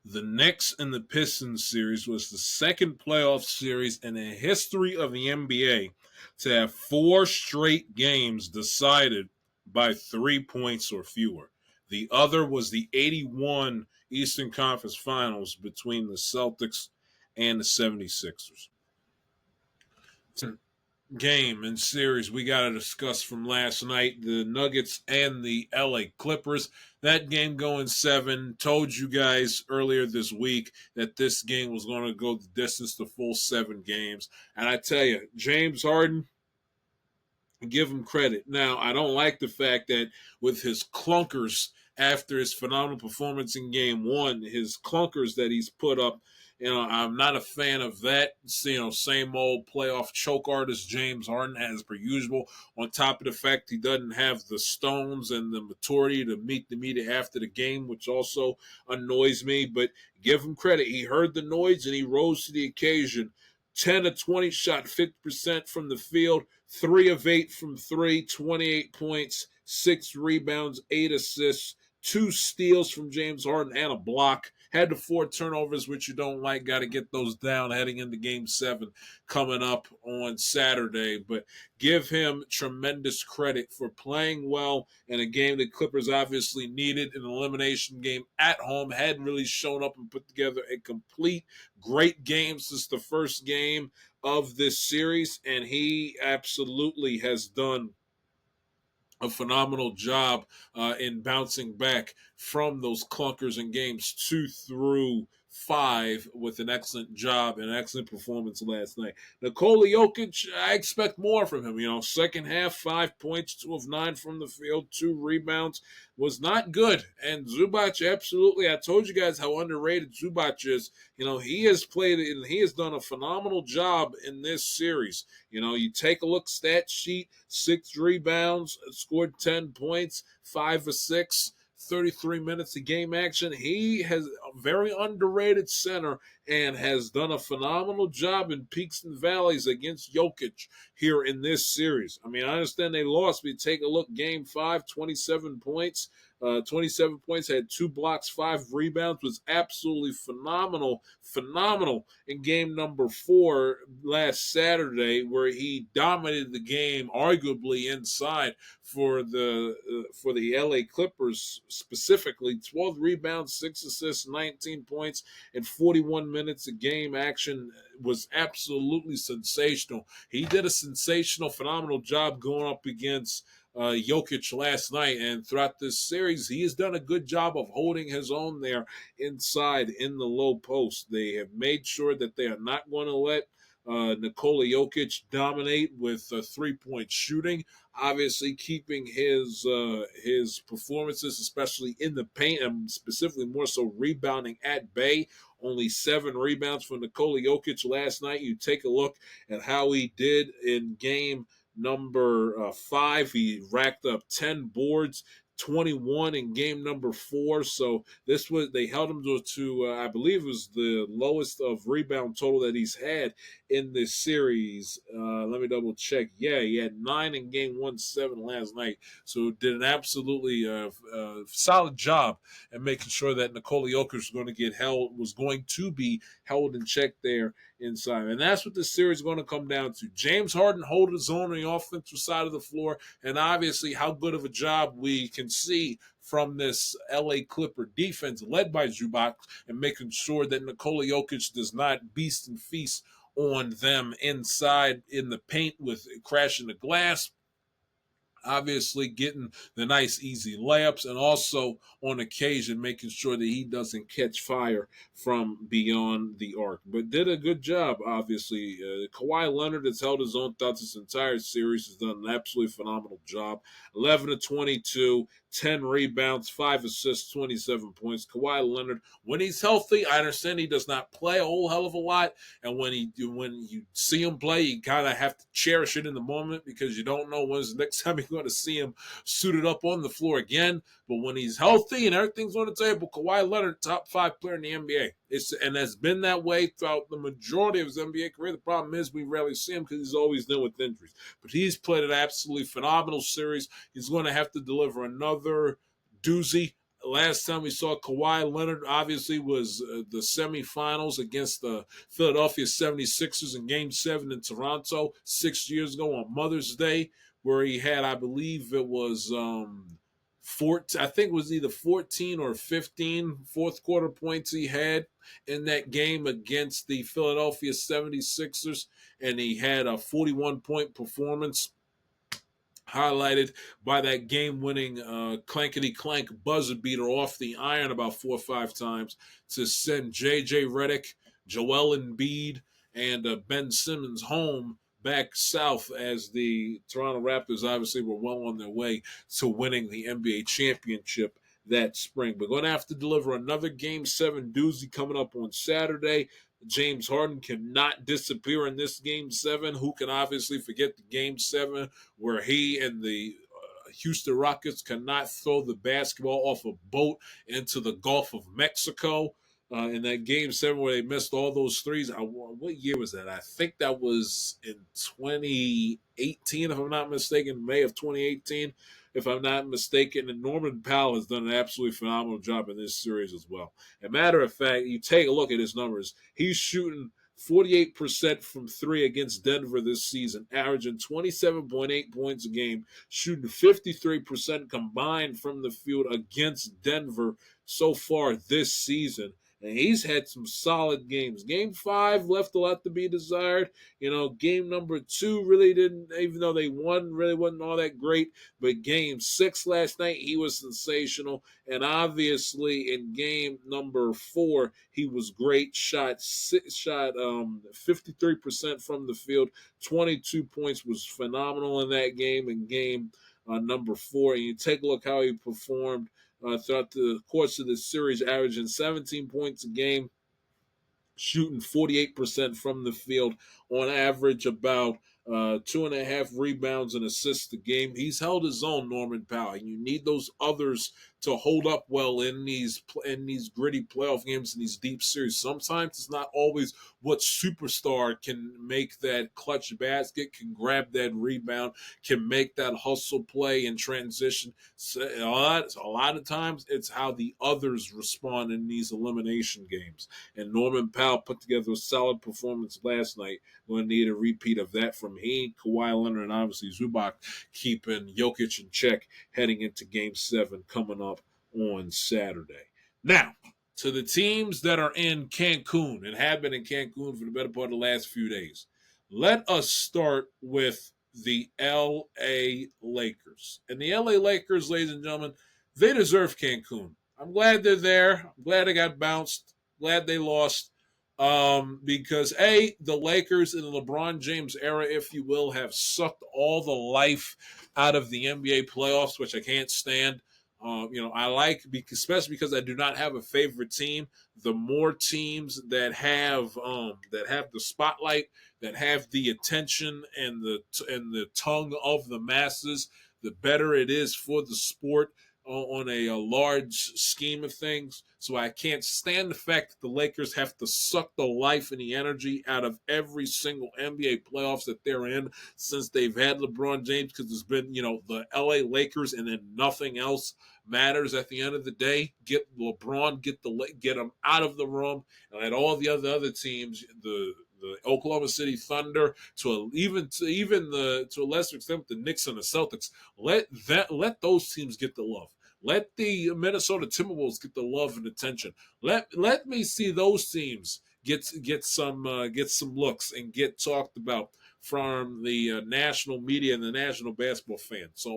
Speaker 1: The Knicks and the Pistons series was the second playoff series in the history of the NBA to have 4 straight games decided by 3 points or fewer. The other was the 81 Eastern Conference Finals between the Celtics and the 76ers. Game and series we got to discuss from last night, the Nuggets and the LA Clippers. That game going 7. Told you guys earlier this week that this game was going to go the distance, the full 7 games. And I tell you, James Harden, give him credit. Now, I don't like the fact that with his clunkers after his phenomenal performance in game 1, his clunkers that he's put up, I'm not a fan of that. Same old playoff choke artist James Harden as per usual. On top of the fact he doesn't have the stones and the maturity to meet the media after the game, which also annoys me. But give him credit. He heard the noise and he rose to the occasion. 10 of 20 shot 50% from the field, 3 of 8 from 3, 28 points, 6 rebounds, 8 assists, 2 steals from James Harden and a block. Had the 4 turnovers, which you don't like. Got to get those down heading into Game 7 coming up on Saturday. But give him tremendous credit for playing well in a game the Clippers obviously needed, an elimination game at home. Hadn't really shown up and put together a complete great game since the first game of this series. And he absolutely has done a phenomenal job in bouncing back from those clunkers in games 2 through 5 with an excellent job and an excellent performance last night. Nikola Jokic, I expect more from him. Second half, 5 points, 2 of 9 from the field, 2 rebounds, was not good. And Zubac, absolutely, I told you guys how underrated Zubac is. He has played and he has done a phenomenal job in this series. You take a look, stat sheet, 6 rebounds, scored 10 points, 5 of 6. 33 minutes of game action. He has a very underrated center and has done a phenomenal job in peaks and valleys against Jokic here in this series. I understand they lost, but take a look, game 5, 27 points. 27 points, had 2 blocks, 5 rebounds, was absolutely phenomenal in game number 4 last Saturday, where he dominated the game, arguably inside for the LA Clippers specifically. 12 rebounds, 6 assists, 19 points, and 41 minutes of game action. Was absolutely sensational. He did a sensational, phenomenal job going up against Jokic last night, and throughout this series, he has done a good job of holding his own there inside in the low post. They have made sure that they are not going to let Nikola Jokic dominate with 3-point shooting. Obviously, keeping his performances, especially in the paint, and specifically more so rebounding at bay. Only 7 rebounds for Nikola Jokic last night. You take a look at how he did in game number 5. He racked up 10 boards, 21 in game number 4. So they held him to I believe it was the lowest of rebound total that he's had in this series. Let me double check. Yeah, he had 9 in game 1, 7 last night. So did an absolutely solid job at making sure that Nikola Jokic was going to be held in check there inside. And that's what this series is going to come down to. James Harden holding his own on the offensive side of the floor, and obviously how good of a job we can see from this LA Clipper defense led by Zubac, and making sure that Nikola Jokic does not beast and feast on them inside in the paint with crashing the glass. Obviously getting the nice easy layups, and also on occasion making sure that he doesn't catch fire from beyond the arc. But did a good job, obviously. Kawhi Leonard has held his own thoughts this entire series, has done an absolutely phenomenal job. 11 of 22, 10 rebounds, 5 assists, 27 points. Kawhi Leonard, when he's healthy, I understand he does not play a whole hell of a lot. And when you see him play, you kind of have to cherish it in the moment because you don't know when's the next time you're going to see him suited up on the floor again. But when he's healthy and everything's on the table, Kawhi Leonard, top 5 player in the NBA. And has been that way throughout the majority of his NBA career. The problem is we rarely see him because he's always dealing with injuries. But he's played an absolutely phenomenal series. He's going to have to deliver another doozy. Last time we saw Kawhi Leonard, obviously, was the semifinals against the Philadelphia 76ers in Game 7 in Toronto 6 years ago on Mother's Day, where he had, I believe it was 14, I think it was either 14 or 15 fourth quarter points he had in that game against the Philadelphia 76ers, and he had a 41-point performance highlighted by that game-winning clankety-clank buzzer beater off the iron about 4 or 5 times to send JJ Redick, Joel Embiid, and Ben Simmons home back south as the Toronto Raptors obviously were well on their way to winning the NBA championship that spring. We're going to have to deliver another Game 7 doozy coming up on Saturday. James Harden cannot disappear in this Game 7. Who can obviously forget the Game 7 where he and the Houston Rockets cannot throw the basketball off a boat into the Gulf of Mexico? In that Game 7 where they missed all those threes. What year was that? I think that was in 2018, if I'm not mistaken, May of 2018, if I'm not mistaken. And Norman Powell has done an absolutely phenomenal job in this series as well. As a matter of fact, you take a look at his numbers. He's shooting 48% from 3 against Denver this season, averaging 27.8 points a game, shooting 53% combined from the field against Denver so far this season. And he's had some solid games. Game 5 left a lot to be desired. Game number 2 really didn't, even though they won, really wasn't all that great. But Game 6 last night, he was sensational. And obviously in game number 4, he was great. Shot 53% from the field. 22 points, was phenomenal in that game. In game number 4. And you take a look how he performed throughout the course of the series, averaging 17 points a game, shooting 48% from the field, on average about 2.5 rebounds and assists a game. He's held his own, Norman Powell. You need those others to hold up well in these gritty playoff games, in these deep series. Sometimes it's not always what superstar can make that clutch basket, can grab that rebound, can make that hustle play in transition. So a lot of times it's how the others respond in these elimination games. And Norman Powell put together a solid performance last night. We're going to need a repeat of that from he, Kawhi Leonard, and obviously Zubac, keeping Jokic in check heading into Game 7 coming up on Saturday. Now, to the teams that are in Cancun and have been in Cancun for the better part of the last few days. Let us start with the L.A. Lakers. And the L.A. Lakers, ladies and gentlemen, they deserve Cancun. I'm glad they're there. I'm glad they got bounced. Glad they lost. Because the Lakers in the LeBron James era, if you will, have sucked all the life out of the NBA playoffs, which I can't stand. I like, especially because I do not have a favorite team. The more teams that have the spotlight, that have the attention and the tongue of the masses, the better it is for the sport on a large scheme of things. So I can't stand the fact that the Lakers have to suck the life and the energy out of every single NBA playoffs that they're in since they've had LeBron James, because it's been, the LA Lakers and then nothing else matters at the end of the day. Get LeBron, get him out of the room, and let all the other teams, the Oklahoma City Thunder, to a lesser extent the Knicks and the Celtics, let those teams get the love. Let the Minnesota Timberwolves get the love and attention. Let me see those teams get some looks and get talked about from the national media and the national basketball fans.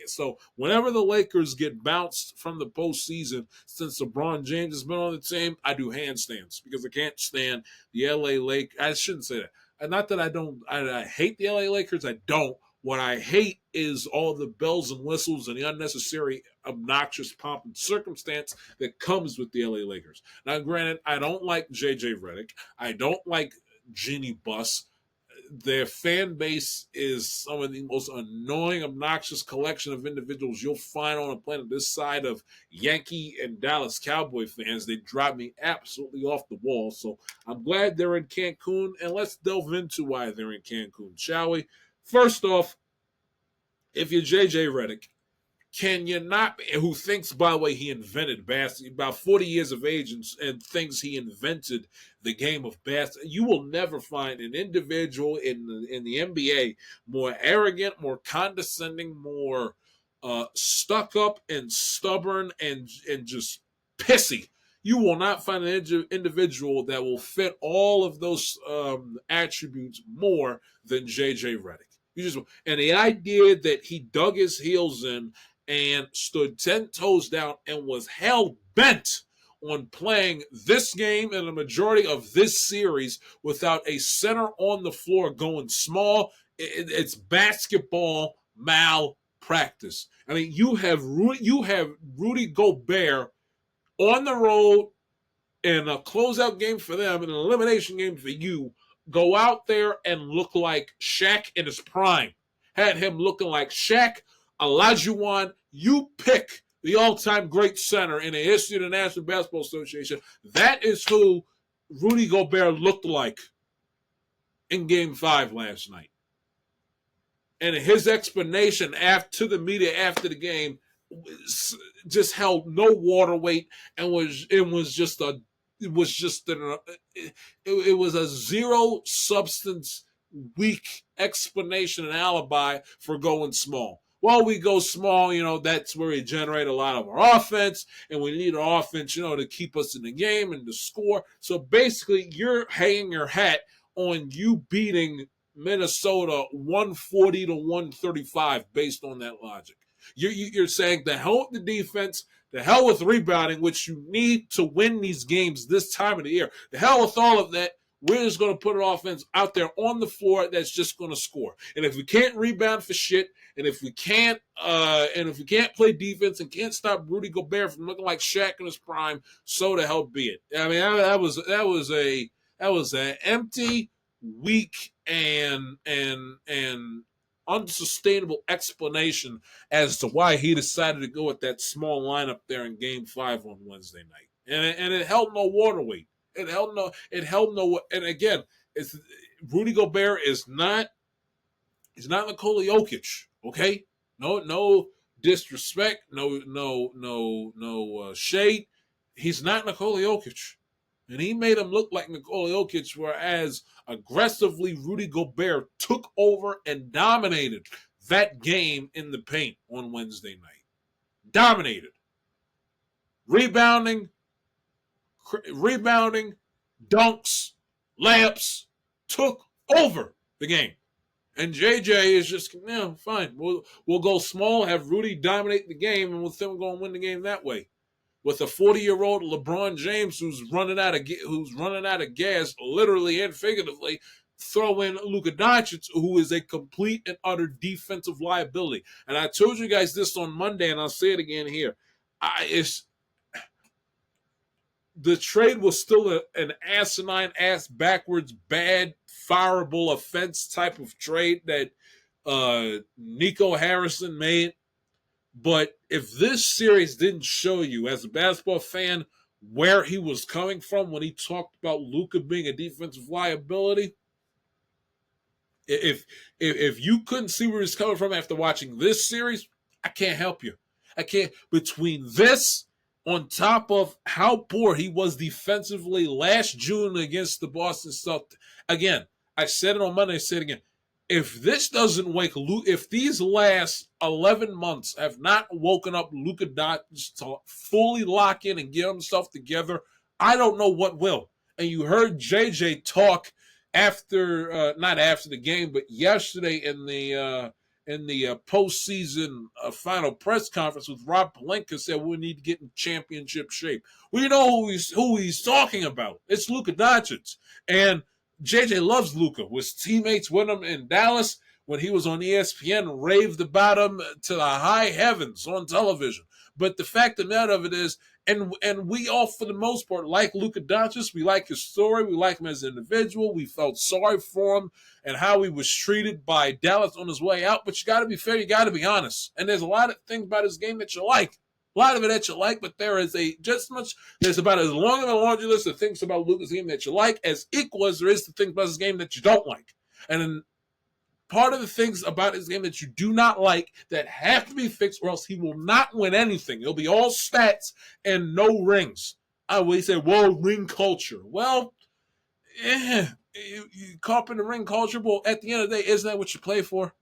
Speaker 1: So whenever the Lakers get bounced from the postseason, since LeBron James has been on the team, I do handstands because I can't stand the LA Lakers. I shouldn't say that. Not that I hate the LA Lakers. I don't. What I hate is all the bells and whistles and the unnecessary, obnoxious pomp and circumstance that comes with the LA Lakers. Now, granted, I don't like JJ Redick. I don't like Jeannie Buss. Their fan base is some of the most annoying, obnoxious collection of individuals you'll find on a planet this side of Yankee and Dallas Cowboy fans. They drive me absolutely off the wall. So I'm glad they're in Cancun, and let's delve into why they're in Cancun, shall we? First off, if you're JJ Redick, can you not, who thinks, by the way, he invented basketball, about 40 years of age and thinks he invented the game of basketball, you will never find an individual in the NBA more arrogant, more condescending, more stuck up and stubborn and just pissy. You will not find an individual that will fit all of those attributes more than JJ Redick. And the idea that he dug his heels in and stood 10 toes down and was hell-bent on playing this game and the majority of this series without a center on the floor going small, it's basketball malpractice. I mean, you have Rudy Gobert on the road in a closeout game for them and an elimination game for you, go out there and look like Shaq in his prime. Had him looking like Shaq, Olajuwon. You pick the all-time great center in the history of the National Basketball Association. That is who Rudy Gobert looked like in Game 5 last night. And his explanation to the media after the game just held no water weight and was a zero substance, weak explanation and alibi for going small. Well, we go small, that's where we generate a lot of our offense, and we need our offense, to keep us in the game and to score. So basically, you're hanging your hat on you beating Minnesota 140 to 135 based on that logic. You're saying the hell with the defense, the hell with rebounding, which you need to win these games this time of the year. The hell with all of that. We're just going to put an offense out there on the floor that's just going to score. And if we can't rebound for shit, and if we can't play defense and can't stop Rudy Gobert from looking like Shaq in his prime, so the hell be it. I mean, that was an empty, weak, and unsustainable explanation as to why he decided to go with that small lineup there in Game 5 on Wednesday night. And it held no water weight. It held no, and again, Rudy Gobert is not Nikola Jokic, okay? No disrespect, no shade. He's not Nikola Jokic. And he made him look like Nikola Jokic, whereas aggressively Rudy Gobert took over and dominated that game in the paint on Wednesday night. Dominated. Rebounding, dunks, layups, took over the game. And JJ is just, fine. We'll go small, have Rudy dominate the game, and we'll think we're going to win the game that way. With a 40-year-old LeBron James who's running out of gas, literally and figuratively, throw in Luka Dončić, who is a complete and utter defensive liability. And I told you guys this on Monday, and I'll say it again here. The trade was still an asinine, backwards, bad, fireable offense type of trade that Nico Harrison made. But if this series didn't show you, as a basketball fan, where he was coming from when he talked about Luka being a defensive liability, if you couldn't see where he's coming from after watching this series, I can't help you. I can't. Between this, on top of how poor he was defensively last June against the Boston Celtics, again, I said it on Monday, I said it again. If these last 11 months have not woken up Luka Dončić to fully lock in and get himself together, I don't know what will. And you heard JJ talk not after the game, but yesterday in the postseason final press conference with Rob Pelinka, said we need to get in championship shape. We know who he's talking about. It's Luka Dončić. And JJ loves Luka. Was teammates with him in Dallas. when he was on ESPN, raved about him to the high heavens on television. But the fact of the matter of it is, and we all, for the most part, like Luka Dončić. We like his story. We like him as an individual. We felt sorry for him and how he was treated by Dallas on his way out. But you got to be fair. You got to be honest. And there's a lot of things about his game that you like. A lot of it that you like, but there is there's about as long of a laundry list of things about Luka's game that you like as equal as there is the things about his game that you don't like. And then part of the things about his game that you do not like that have to be fixed, or else he will not win anything. It'll be all stats and no rings. I always say, well, ring culture. Well, you caught up in the ring culture, but at the end of the day, isn't that what you play for?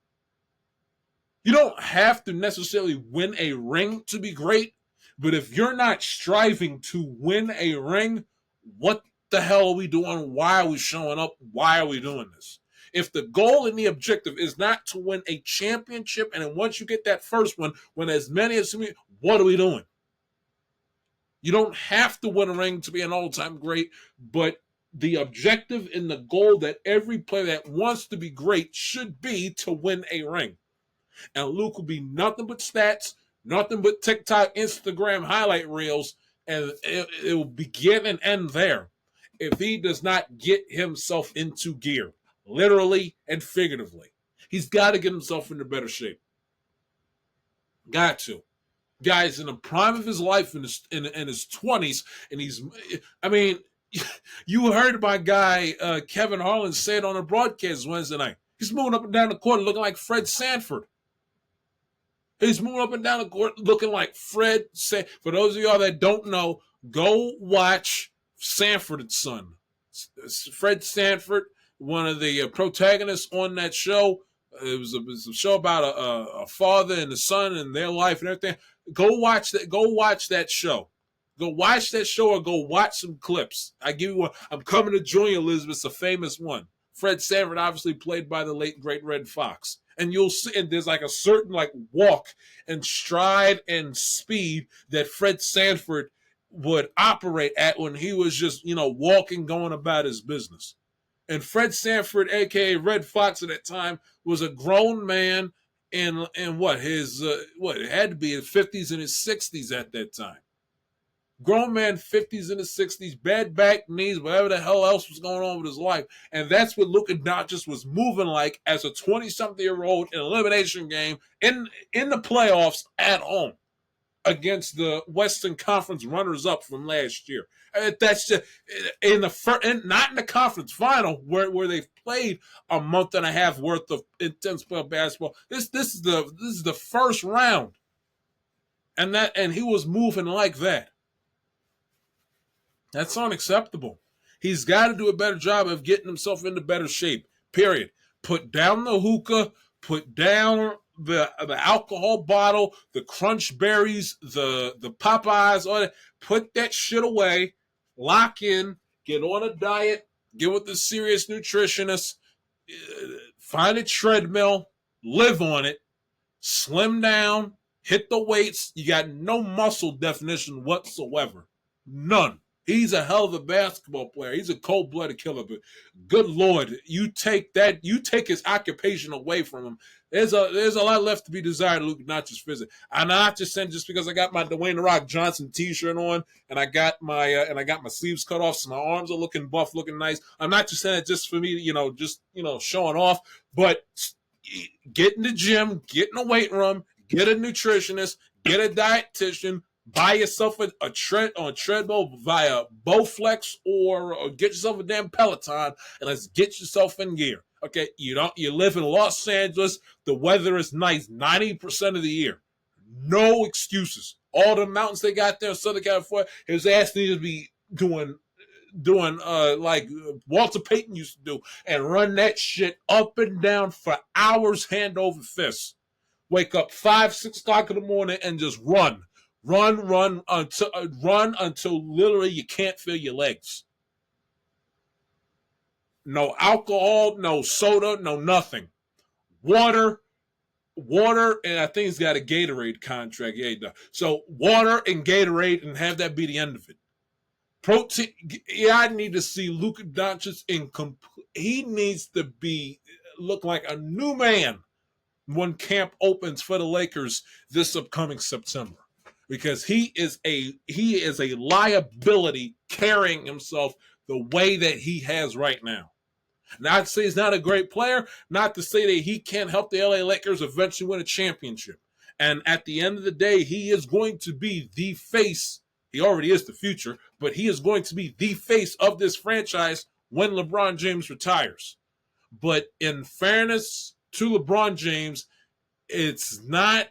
Speaker 1: You don't have to necessarily win a ring to be great, but if you're not striving to win a ring, what the hell are we doing? Why are we showing up? Why are we doing this? If the goal and the objective is not to win a championship, and then once you get that first one, win as many as me, what are we doing? You don't have to win a ring to be an all-time great, but the objective and the goal that every player that wants to be great should be to win a ring. And Luke will be nothing but stats, nothing but TikTok, Instagram highlight reels, and it will begin and end there if he does not get himself into gear, literally and figuratively. He's got to get himself into better shape. Got to. Guy's in the prime of his life in his 20s, and you heard my guy Kevin Harlan say it on a broadcast Wednesday night. He's moving up and down the court looking like Fred Sanford. He's moving up and down the court looking like Fred Sanford. For those of y'all that don't know, go watch Sanford and Son. Fred Sanford, one of the protagonists on that show. It was a show about a father and a son and their life and everything. Go watch that. Go watch that show. Go watch that show or go watch some clips. I give you one. I'm coming to join you, Elizabeth. It's a famous one. Fred Sanford, obviously played by the late great Red Fox. And you'll see, and there's like a certain like walk and stride and speed that Fred Sanford would operate at when he was just, walking, going about his business. And Fred Sanford, a.k.a. Red Fox at that time, was a grown man in it had to be his 50s and his 60s at that time. Grown man, 50s and his 60s, bad back, knees, whatever the hell else was going on with his life. And that's what Luka Dončić was moving like as a 20-something-year-old in an elimination game in the playoffs at home against the Western Conference runners-up from last year. That's just not in the conference final where they've played a month and a half worth of intense basketball. This is the first round, and he was moving like that. That's unacceptable. He's got to do a better job of getting himself into better shape, period. Put down the hookah, put down the alcohol bottle, the crunch berries, the Popeyes, all that. Put that shit away, lock in, get on a diet, get with a serious nutritionist, find a treadmill, live on it, slim down, hit the weights. You got no muscle definition whatsoever. None. He's a hell of a basketball player. He's a cold-blooded killer. But good Lord, you take his occupation away from him. There's a lot left to be desired. Luka Dončić visit. I'm not just saying just because I got my Dwayne The Rock Johnson T-shirt on and I got my sleeves cut off, so my arms are looking buff, looking nice. I'm not just saying it just for me, showing off. But get in the gym, get in a weight room, get a nutritionist, get a dietitian. Buy yourself a treadmill via Bowflex or get yourself a damn Peloton and let's get yourself in gear. Okay, you live in Los Angeles. The weather is nice 90% of the year. No excuses. All the mountains they got there in Southern California, his ass needs to be doing like Walter Payton used to do and run that shit up and down for hours, hand over fist. Wake up 5, 6 o'clock in the morning and just run. Run until literally you can't feel your legs. No alcohol, no soda, no nothing. Water, and I think he's got a Gatorade contract. Yeah, he does. So water and Gatorade, and have that be the end of it. Protein. Yeah, I need to see Luka Dončić he needs to be look like a new man when camp opens for the Lakers this upcoming September, because he is a liability carrying himself the way that he has right now. Not to say he's not a great player, not to say that he can't help the LA Lakers eventually win a championship. And at the end of the day, he is going to be the face. He already is the future, but he is going to be the face of this franchise when LeBron James retires. But in fairness to LeBron James, it's not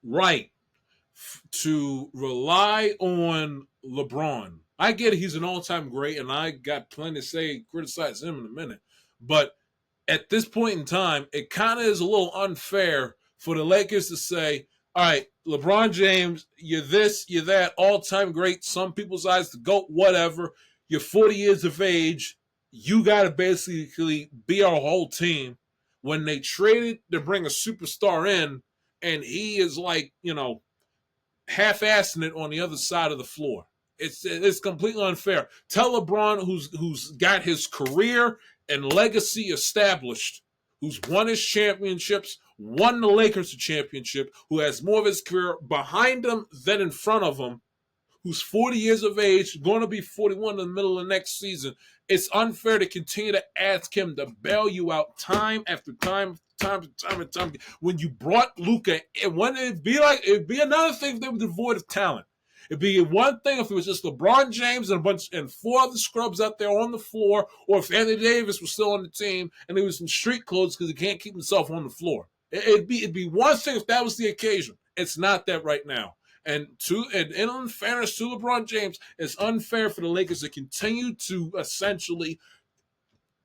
Speaker 1: right to rely on LeBron. I get it, he's an all-time great, and I got plenty to say, criticize him in a minute. But at this point in time, it kind of is a little unfair for the Lakers to say, all right, LeBron James, you're this, you're that, all-time great, some people's eyes, the GOAT, whatever. You're 40 years of age. You got to basically be our whole team. When they traded to bring a superstar in, and he is like, half-assing it on the other side of the floor. It's completely unfair. Tell LeBron, who's got his career and legacy established, who's won his championships, won the Lakers a championship, who has more of his career behind him than in front of him, who's 40 years of age, going to be 41 in the middle of the next season. It's unfair to continue to ask him to bail you out time after time. When you brought Luka, it'd be another thing if they were devoid of talent. It'd be one thing if it was just LeBron James and four other scrubs out there on the floor, or if Anthony Davis was still on the team and he was in street clothes because he can't keep himself on the floor. It'd be one thing if that was the occasion. It's not that right now. And in unfairness to LeBron James, it's unfair for the Lakers to continue to essentially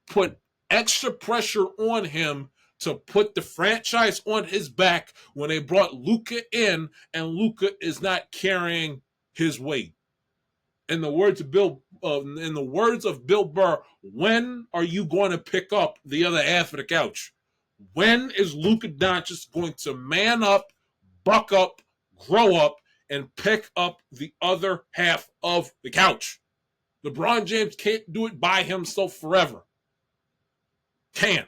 Speaker 1: put extra pressure on him to put the franchise on his back when they brought Luka in, and Luka is not carrying his weight. In the words of Bill Burr, when are you going to pick up the other half of the couch? When is Luka Dončić going to man up, buck up, grow up, and pick up the other half of the couch? LeBron James can't do it by himself forever. Can't.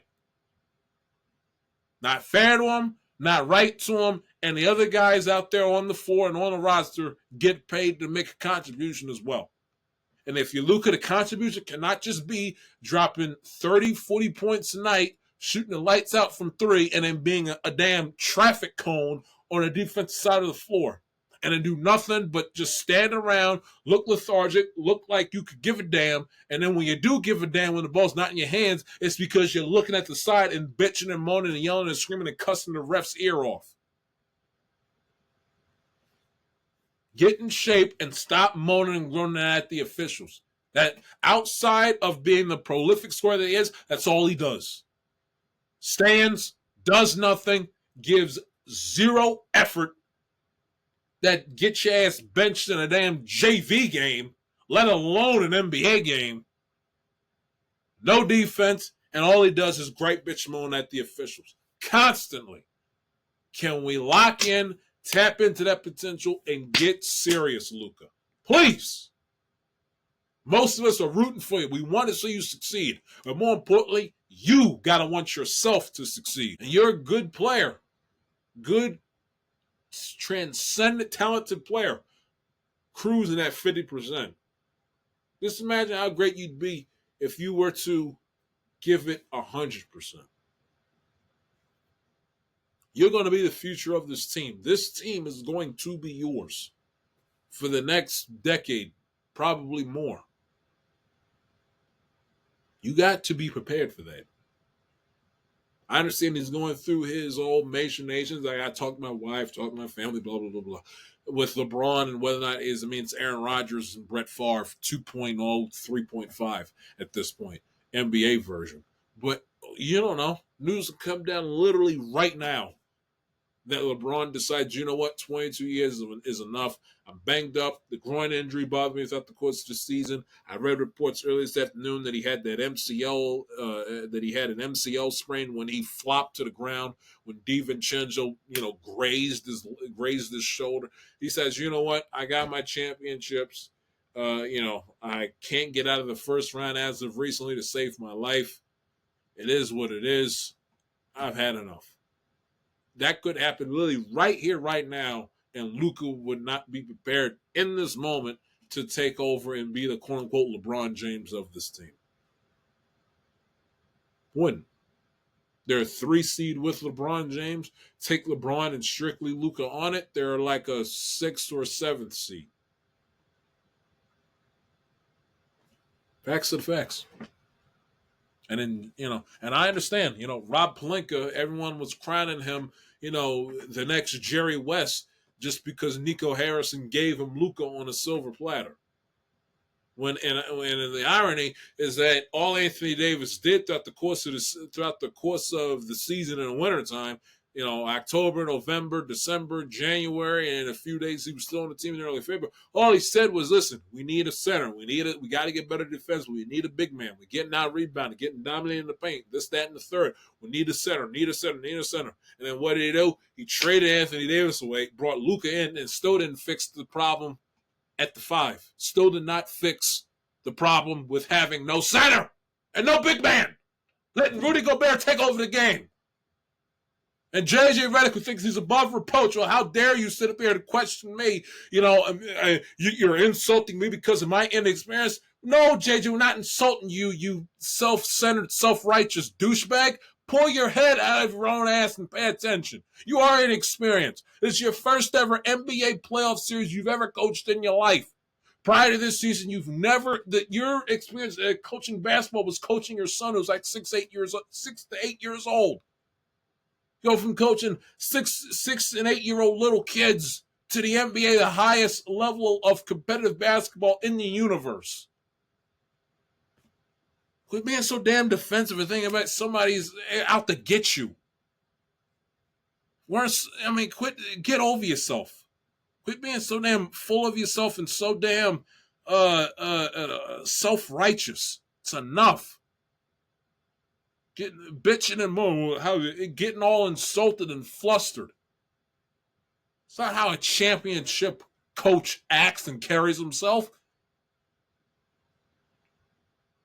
Speaker 1: Not fair to him, not right to him, and the other guys out there on the floor and on the roster get paid to make a contribution as well. And if you look at the contribution, cannot just be dropping 30, 40 points a night, shooting the lights out from three, and then being a damn traffic cone on the defensive side of the floor. And then do nothing but just stand around, look lethargic, look like you could give a damn. And then when you do give a damn when the ball's not in your hands, it's because you're looking at the side and bitching and moaning and yelling and screaming and cussing the ref's ear off. Get in shape and stop moaning and groaning at the officials. That outside of being the prolific scorer that he is, that's all he does. Stands, does nothing, gives zero effort. That gets your ass benched in a damn JV game, let alone an NBA game. No defense, and all he does is gripe, bitch, moan at the officials. Constantly. Can we lock in, tap into that potential, and get serious, Luka? Please. Most of us are rooting for you. We want to see you succeed. But more importantly, you got to want yourself to succeed. And you're a good player. Good, transcendent, talented player, cruising at 50%. Just imagine how great you'd be if you were to give it 100%. You're going to be the future of this team. This team is going to be yours for the next decade, probably more. You got to be prepared for that. I understand he's going through his old machinations. I got to talk to my wife, talk to my family, blah, blah, blah, blah. With LeBron and whether or not it's Aaron Rodgers and Brett Favre 2.0, 3.5 at this point, NBA version. But you don't know. News will come down literally right now that LeBron decides, you know what, 22 years is enough. I'm banged up. The groin injury bothered me throughout the course of the season. I read reports earlier this afternoon that he had that MCL, an MCL sprain when he flopped to the ground when DiVincenzo, grazed his shoulder. He says, you know what, I got my championships. I can't get out of the first round as of recently to save my life. It is what it is. I've had enough. That could happen literally right here, right now, and Luka would not be prepared in this moment to take over and be the quote-unquote LeBron James of this team. Wouldn't. They're a 3 seed with LeBron James. Take LeBron and strictly Luka on it, they're like a 6th or 7th seed. Facts are the facts. And then, and I understand, Rob Pelinka, everyone was crowning him, the next Jerry West just because Nico Harrison gave him Luka on a silver platter. And the irony is that all Anthony Davis did throughout the course of the season in the wintertime, October, November, December, January, and in a few days he was still on the team in early February. All he said was, "Listen, we need a center. We got to get better defense. We need a big man. We're getting out rebounded, getting dominated in the paint. This, that, and the third. We need a center. Need a center. Need a center." And then what did he do? He traded Anthony Davis away, brought Luka in, and still didn't fix the problem at the 5. Still did not fix the problem with having no center and no big man. Letting Rudy Gobert take over the game. And JJ Redick, who thinks he's above reproach, well, how dare you sit up here and question me? You're insulting me because of my inexperience. No, JJ, we're not insulting you, you self-centered, self-righteous douchebag. Pull your head out of your own ass and pay attention. You are inexperienced. This is your first ever NBA playoff series you've ever coached in your life. Prior to this season, your experience coaching basketball was coaching your son who's like 6 to 8 years old. Go from coaching 6 and 8 year old little kids to the NBA, the highest level of competitive basketball in the universe. Quit being so damn defensive and thinking about somebody's out to get you. Quit, get over yourself. Quit being so damn full of yourself and so damn self-righteous. It's enough. Bitching and moaning, getting all insulted and flustered. It's not how a championship coach acts and carries himself.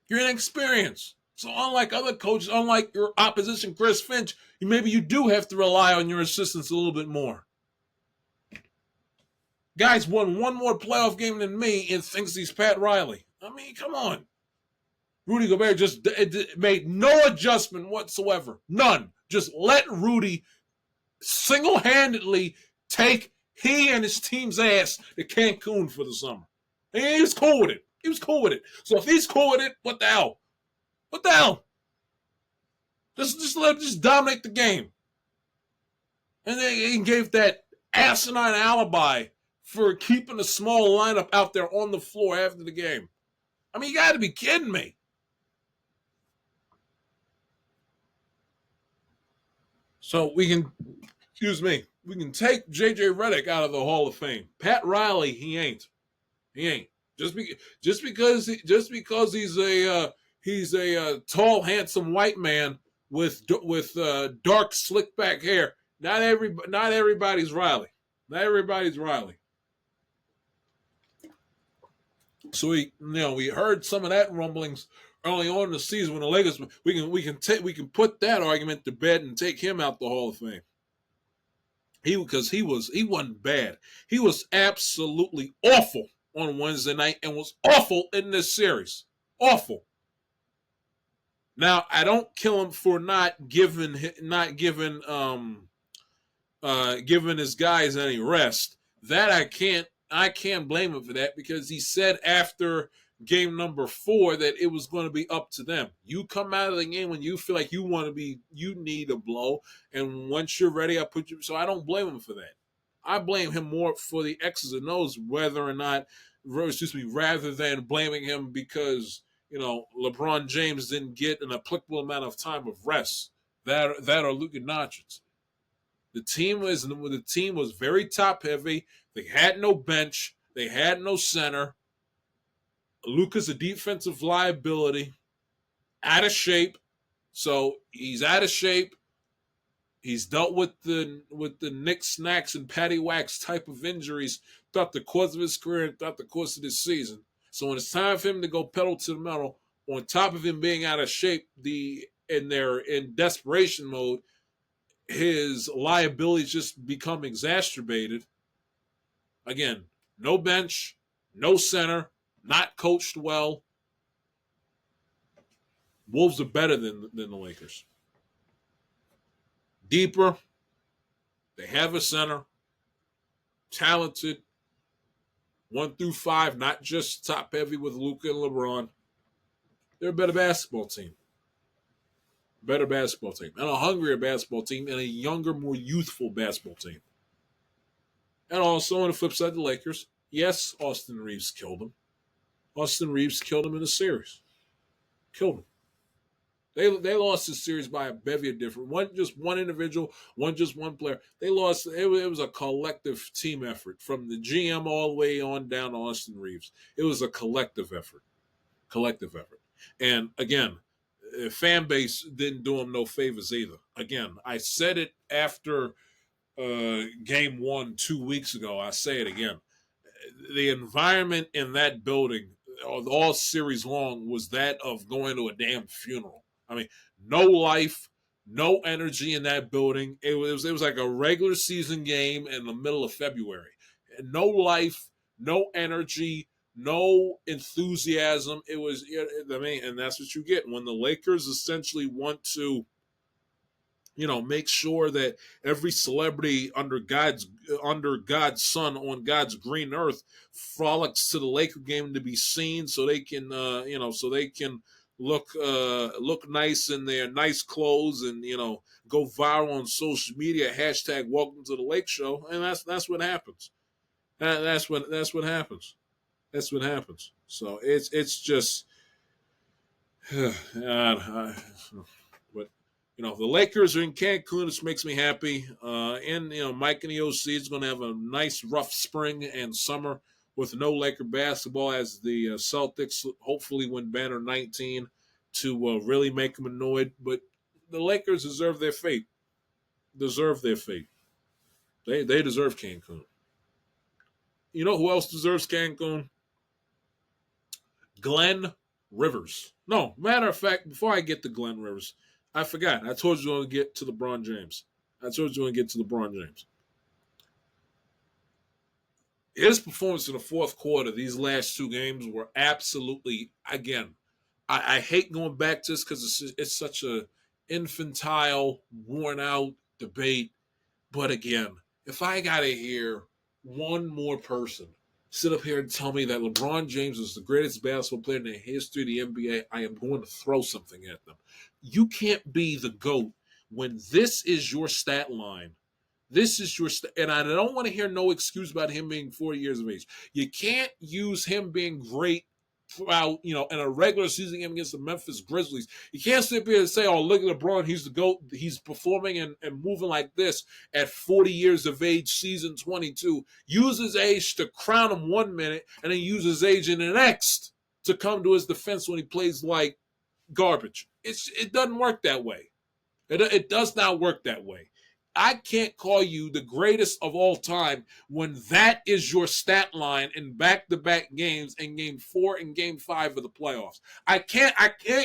Speaker 1: You're inexperienced. So unlike other coaches, unlike your opposition, Chris Finch, maybe you do have to rely on your assistants a little bit more. Guy's won one more playoff game than me and thinks he's Pat Riley. Come on. Rudy Gobert just made no adjustment whatsoever. None. Just let Rudy single-handedly take he and his team's ass to Cancun for the summer. And he was cool with it. So if he's cool with it, what the hell? Just let him just dominate the game. And then he gave that asinine alibi for keeping a small lineup out there on the floor after the game. You got to be kidding me. So we can take JJ Redick out of the Hall of Fame. Pat Riley, he ain't. Just because he's a tall, handsome white man with dark, slick back hair. Not everybody's Riley. So we heard some of that rumblings early on in the season when the Lakers. We can put that argument to bed and take him out the Hall of Fame. He wasn't bad. He was absolutely awful on Wednesday night and was awful in this series. Awful. Now I don't kill him for not giving his guys any rest. That I can't blame him for that because he said after game number 4 that it was going to be up to them. You come out of the game when you feel like you need a blow, and once you're ready, I put you. So I don't blame him for that. I blame him more for the X's and O's, rather than blaming him because LeBron James didn't get an applicable amount of time of rest. That or Luka Dončić. The team was very top heavy. They had no bench. They had no center. Luka's a defensive liability, out of shape. So he's out of shape. He's dealt with the Knicks, snacks, and patty wax type of injuries throughout the course of his career and throughout the course of this season. So when it's time for him to go pedal to the metal, on top of him being out of shape, the they're in desperation mode, his liabilities just become exacerbated. Again, no bench, no center, not coached well. Wolves are better than the Lakers. Deeper. They have a center. Talented. 1 through 5, not just top heavy with Luka and LeBron. They're a better basketball team. Better basketball team. And a hungrier basketball team and a younger, more youthful basketball team. And also on the flip side, the Lakers. Yes, Austin Reeves killed him. Austin Reeves killed him in the series. Killed him. They lost the series by a bevy of different. One individual, one player. They lost. It was a collective team effort from the GM all the way on down to Austin Reeves. It was a collective effort. And again, the fan base didn't do him no favors either. Again, I said it after game 1 2 weeks ago. I say it again. The environment in that building all series long was that of going to a damn funeral. I mean, no life, no energy in that building. It was like a regular season game in the middle of February. No life, no energy, no enthusiasm. It was, and that's what you get when the Lakers essentially want to, make sure that every celebrity under God's sun on God's green earth frolics to the Laker game to be seen, so they can, look nice in their nice clothes and go viral on social media. # Welcome to the Lake Show, and that's what happens. That's what happens. That's what happens. So it's just, but the Lakers are in Cancun. This makes me happy. And Mike and the OC is going to have a nice rough spring and summer with no Laker basketball as the Celtics hopefully win banner 19 to really make them annoyed. But the Lakers deserve their fate. They deserve Cancun. You know who else deserves Cancun? Glenn Rivers. No, matter of fact, before I get to Glenn Rivers, I forgot. I told you I was going to get to LeBron James. His performance in the fourth quarter, these last 2 games were absolutely, again, I hate going back to this because it's such a infantile, worn out debate. But again, if I got to hear one more person sit up here and tell me that LeBron James is the greatest basketball player in the history of the NBA, I am going to throw something at them. You can't be the GOAT when this is your stat line. And I don't want to hear no excuse about him being 40 years of age. You can't use him being great throughout, in a regular season game against the Memphis Grizzlies. You can't sit here and say, oh, look at LeBron, he's the GOAT. He's performing and moving like this at 40 years of age, season 22. Use his age to crown him 1 minute and then use his age in the next to come to his defense when he plays like garbage. It doesn't work that way. It does not work that way. I can't call you the greatest of all time when that is your stat line in back-to-back games in Game 4 and Game 5 of the playoffs. I can't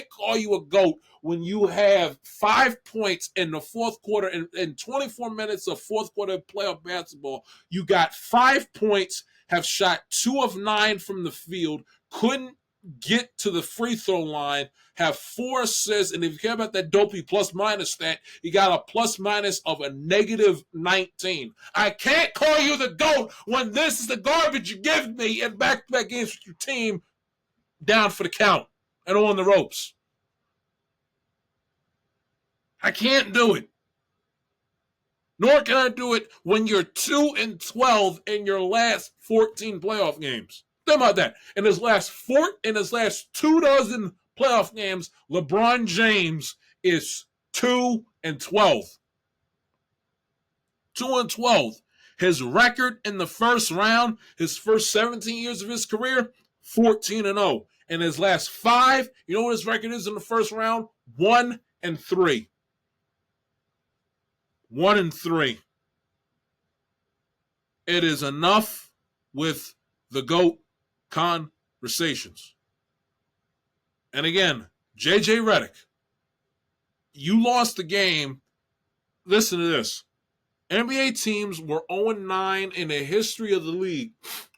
Speaker 1: call you a GOAT when you have 5 points in the fourth quarter in 24 minutes of fourth quarter playoff basketball. You got 5 points, have shot 2 of 9 from the field, couldn't get to the free throw line, have 4 assists, and if you care about that dopey plus-minus stat, you got a plus-minus of a -19. I can't call you the GOAT when this is the garbage you give me in back-to-back games with your team down for the count and on the ropes. I can't do it. Nor can I do it when you're 2-12 in your last 14 playoff games. Think about that. In his last 24 playoff games, LeBron James is 2-12. 2-12. His record in the first round, his first 17 years of his career, 14-0. In his last 5, you know what his record is in the first round? 1-3. 1-3. It is enough with the GOAT conversations. And again, JJ Redick, you lost the game. Listen to this. NBA teams were 0-9 in the history of the league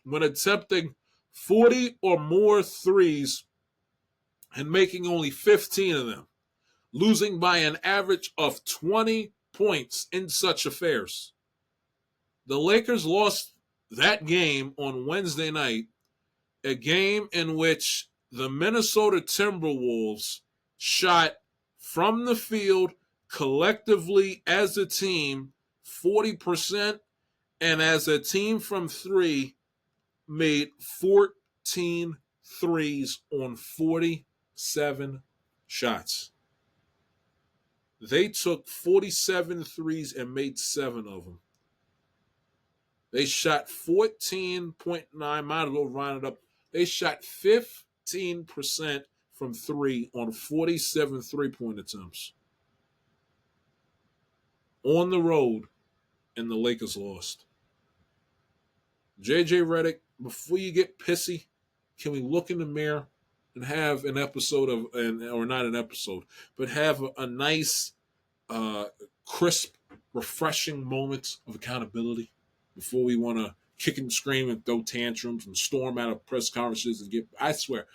Speaker 1: when attempting 40 or more threes and making only 15 of them, losing by an average of 20 points in such affairs. The Lakers lost that game on Wednesday night, a game in which the Minnesota Timberwolves shot from the field collectively as a team 40%, and as a team from three made 14 threes on 47 shots. They took 47 threes and made 7 of them. They shot 14.9, might as well round it up. They shot 15% from three on 47 three-point attempts. On the road, and the Lakers lost. JJ Redick, before you get pissy, can we look in the mirror and have an episode of, or not an episode, but have a nice, crisp, refreshing moment of accountability before we want to kick and scream and throw tantrums and storm out of press conferences and get, I swear,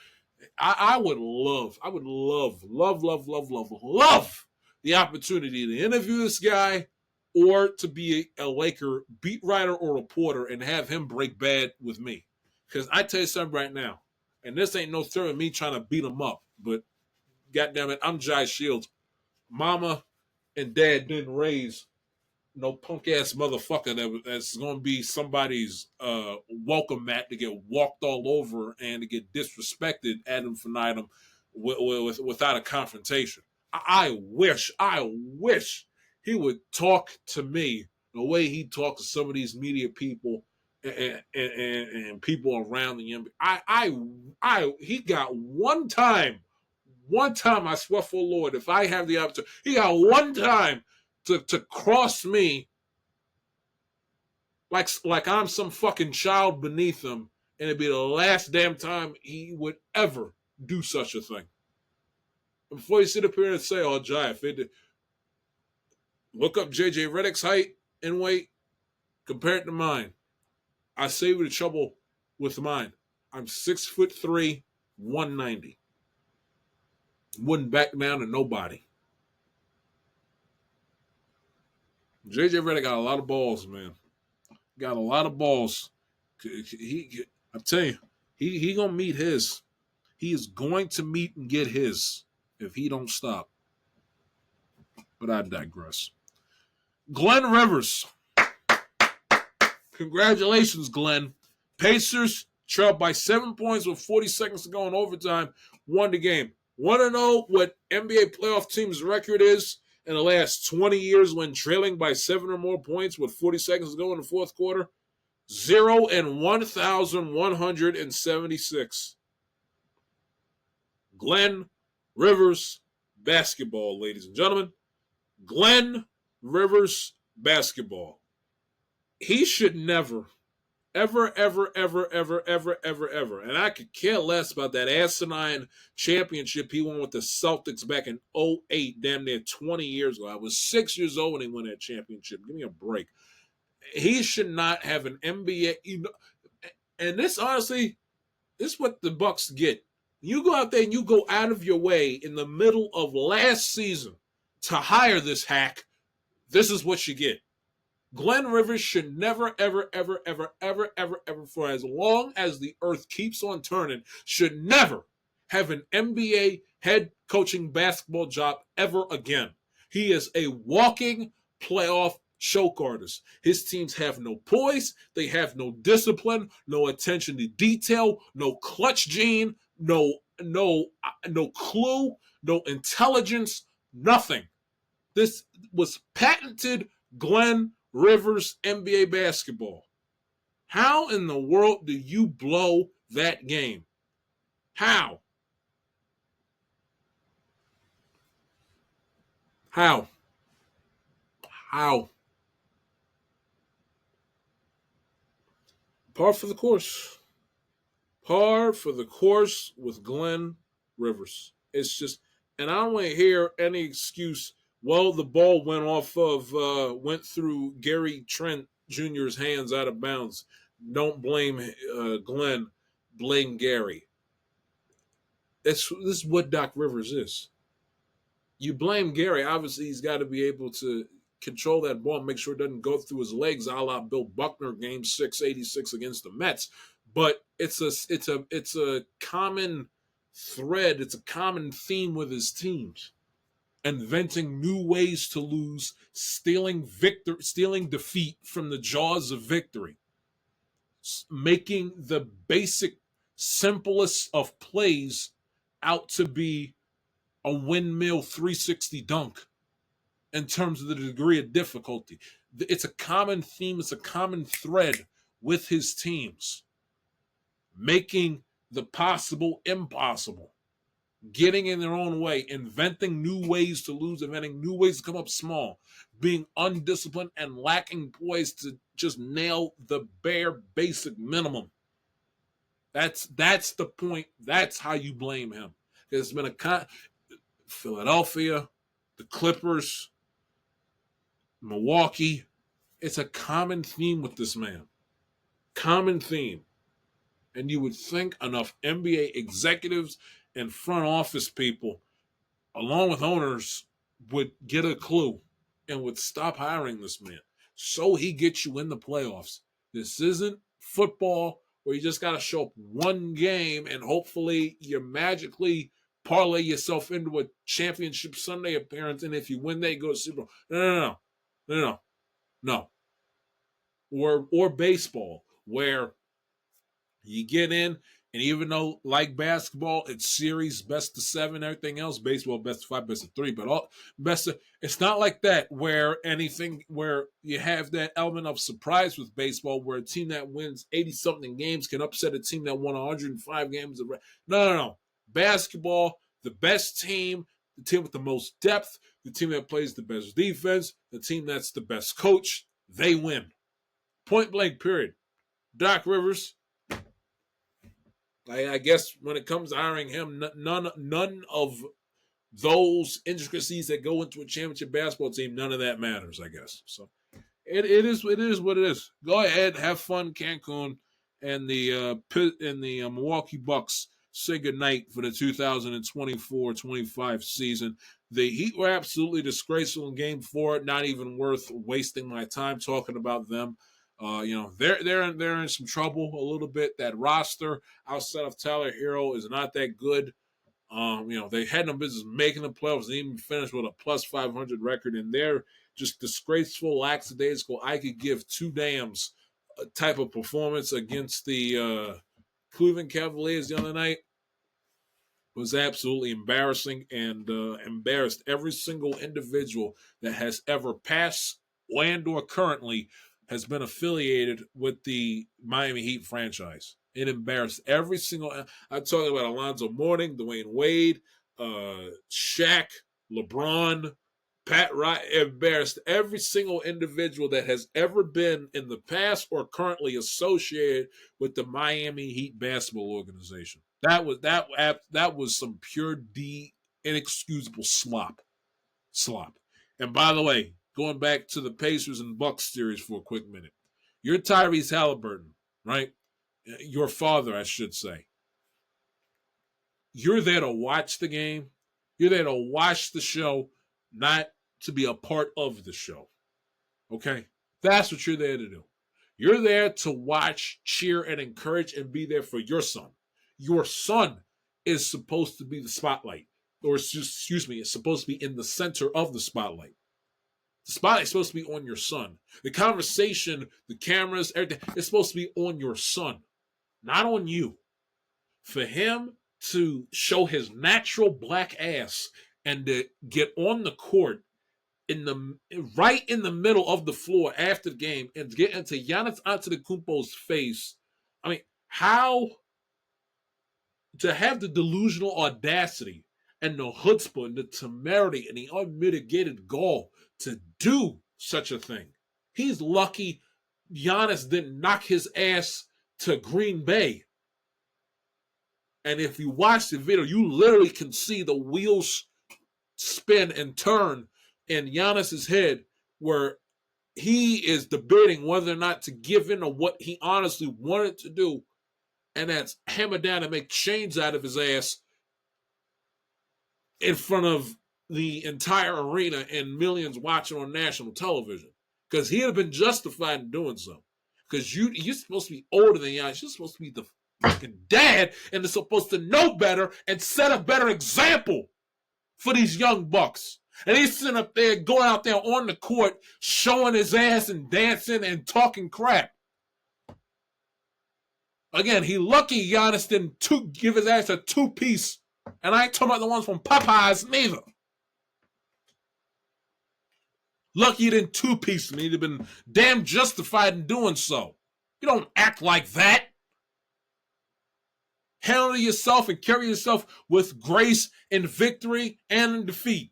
Speaker 1: I would love the opportunity to interview this guy or to be a Laker beat writer or reporter and have him break bad with me. Because I tell you something right now, and this ain't no threat of me trying to beat him up, but goddamn it, I'm Jai Shields. Mama and dad didn't raise no punk ass motherfucker that's gonna be somebody's welcome mat to get walked all over and to get disrespected ad infinitum without a confrontation. I wish he would talk to me the way he talks to some of these media people and people around the NBA. He got one time, I swear for the Lord, if I have the opportunity, he got one time to cross me like I'm some fucking child beneath him, and it'd be the last damn time he would ever do such a thing. And before you sit up here and say, "Oh, Jai, if it look up JJ Redick's height and weight, compare it to mine." I save you the trouble with mine. I'm 6'3", 190. Wouldn't back down to nobody. JJ Redick got a lot of balls, man. Got a lot of balls. I'm telling you, he gonna meet his. He is going to meet and get his if he don't stop. But I digress. Glenn Rivers. Congratulations, Glenn. Pacers trailed by 7 points with 40 seconds to go in overtime. Won the game. Want to know what NBA playoff team's record is in the last 20 years when trailing by 7 or more points with 40 seconds to go in the fourth quarter? 0 and 1,176. Glenn Rivers basketball, ladies and gentlemen. Glenn Rivers basketball. He should never, ever, and I could care less about that asinine championship he won with the Celtics back in 2008, damn near 20 years ago. I was 6 years old when he won that championship. Give me a break. He should not have an NBA, and this, honestly, this is what the Bucks get. You go out there and you go out of your way in the middle of last season to hire this hack. This is what you get. Glenn Rivers should never, ever, for as long as the earth keeps on turning, should never have an NBA head coaching basketball job ever again. He is a walking playoff choke artist. His teams have no poise. They have no discipline, no attention to detail, no clutch gene, no clue, no intelligence, nothing. This was patented Glenn Rivers NBA basketball. How in the world do you blow that game? How? Par for the course. Par for the course with Glenn Rivers. It's just, And I don't want to hear any excuse. Well, the ball went through Gary Trent Jr.'s hands out of bounds. Don't blame Glenn, blame Gary. This is what Doc Rivers is. You blame Gary. Obviously, he's got to be able to control that ball and make sure it doesn't go through his legs, a la Bill Buckner, Game 686 against the Mets. But it's a common thread. It's a common theme with his teams. Inventing new ways to lose, stealing defeat from the jaws of victory, making the basic, simplest of plays out to be a windmill 360 dunk in terms of the degree of difficulty. It's a common theme, it's a common thread with his teams, making the possible impossible, getting in their own way, inventing new ways to lose, inventing new ways to come up small, being undisciplined and lacking poise to just nail the bare basic minimum. That's the point. That's how you blame him. It's been Philadelphia, the Clippers, Milwaukee. It's a common theme with this man. Common theme. And you would think enough NBA executives and front office people, along with owners, would get a clue and would stop hiring this man so he gets you in the playoffs. This isn't football where you just got to show up one game and hopefully you magically parlay yourself into a championship Sunday appearance, and if you win, they go to Super Bowl. No. Or baseball, where you get in, and even though, like basketball, it's series, best of 7, everything else, baseball, best of 5, best of 3, but it's not like that where you have that element of surprise with baseball where a team that wins 80-something games can upset a team that won 105 games. No. Basketball, the best team, the team with the most depth, the team that plays the best defense, the team that's the best coach, they win. Point blank, period. Doc Rivers, I guess when it comes to hiring him, none of those intricacies that go into a championship basketball team, none of that matters, I guess. So it is what it is. Go ahead, have fun, Cancun, and the Milwaukee Bucks say goodnight for the 2024-25 season. The Heat were absolutely disgraceful in Game 4. Not even worth wasting my time talking about them. They're in some trouble a little bit. That roster outside of Tyler Hero is not that good. They had no business making the playoffs and even finished with a plus 500 record, and they're just disgraceful, lackadaisical. I could give two dams type of performance against the Cleveland Cavaliers the other night. It was absolutely embarrassing and embarrassed every single individual that has ever passed and or currently has been affiliated with the Miami Heat franchise. It embarrassed every single. I'm talking about Alonzo Mourning, Dwayne Wade, Shaq, LeBron, Pat Riley. Embarrassed every single individual that has ever been in the past or currently associated with the Miami Heat basketball organization. That was some pure inexcusable slop. And by the way, going back to the Pacers and Bucks series for a quick minute, you're Tyrese Haliburton, right? Your father, I should say. You're there to watch the game. You're there to watch the show, not to be a part of the show. Okay? That's what you're there to do. You're there to watch, cheer, and encourage and be there for your son. Your son is supposed to be the spotlight. Or, excuse me, is supposed to be in the center of the spotlight. The spotlight's supposed to be on your son. The conversation, the cameras, everything, it's supposed to be on your son, not on you. For him to show his natural black ass and to get on the court right in the middle of the floor after the game and get into Giannis Antetokounmpo's face. I mean, how to have the delusional audacity and the chutzpah and the temerity and the unmitigated gall to do such a thing. He's lucky Giannis didn't knock his ass to Green Bay. And if you watch the video, you literally can see the wheels spin and turn in Giannis's head where he is debating whether or not to give in to what he honestly wanted to do, and that's hammer down and make chains out of his ass in front of the entire arena and millions watching on national television. Because he'd have been justified in doing so. Because you're supposed to be older than Giannis. You're supposed to be the fucking dad, and they're supposed to know better and set a better example for these young bucks. And he's sitting up there, going out there on the court, showing his ass and dancing and talking crap. Again, he lucky Giannis didn't give his ass a two-piece. And I ain't talking about the ones from Popeyes neither. Lucky he didn't two-piece him. He'd have been damn justified in doing so. You don't act like that. Handle yourself and carry yourself with grace in victory and in defeat.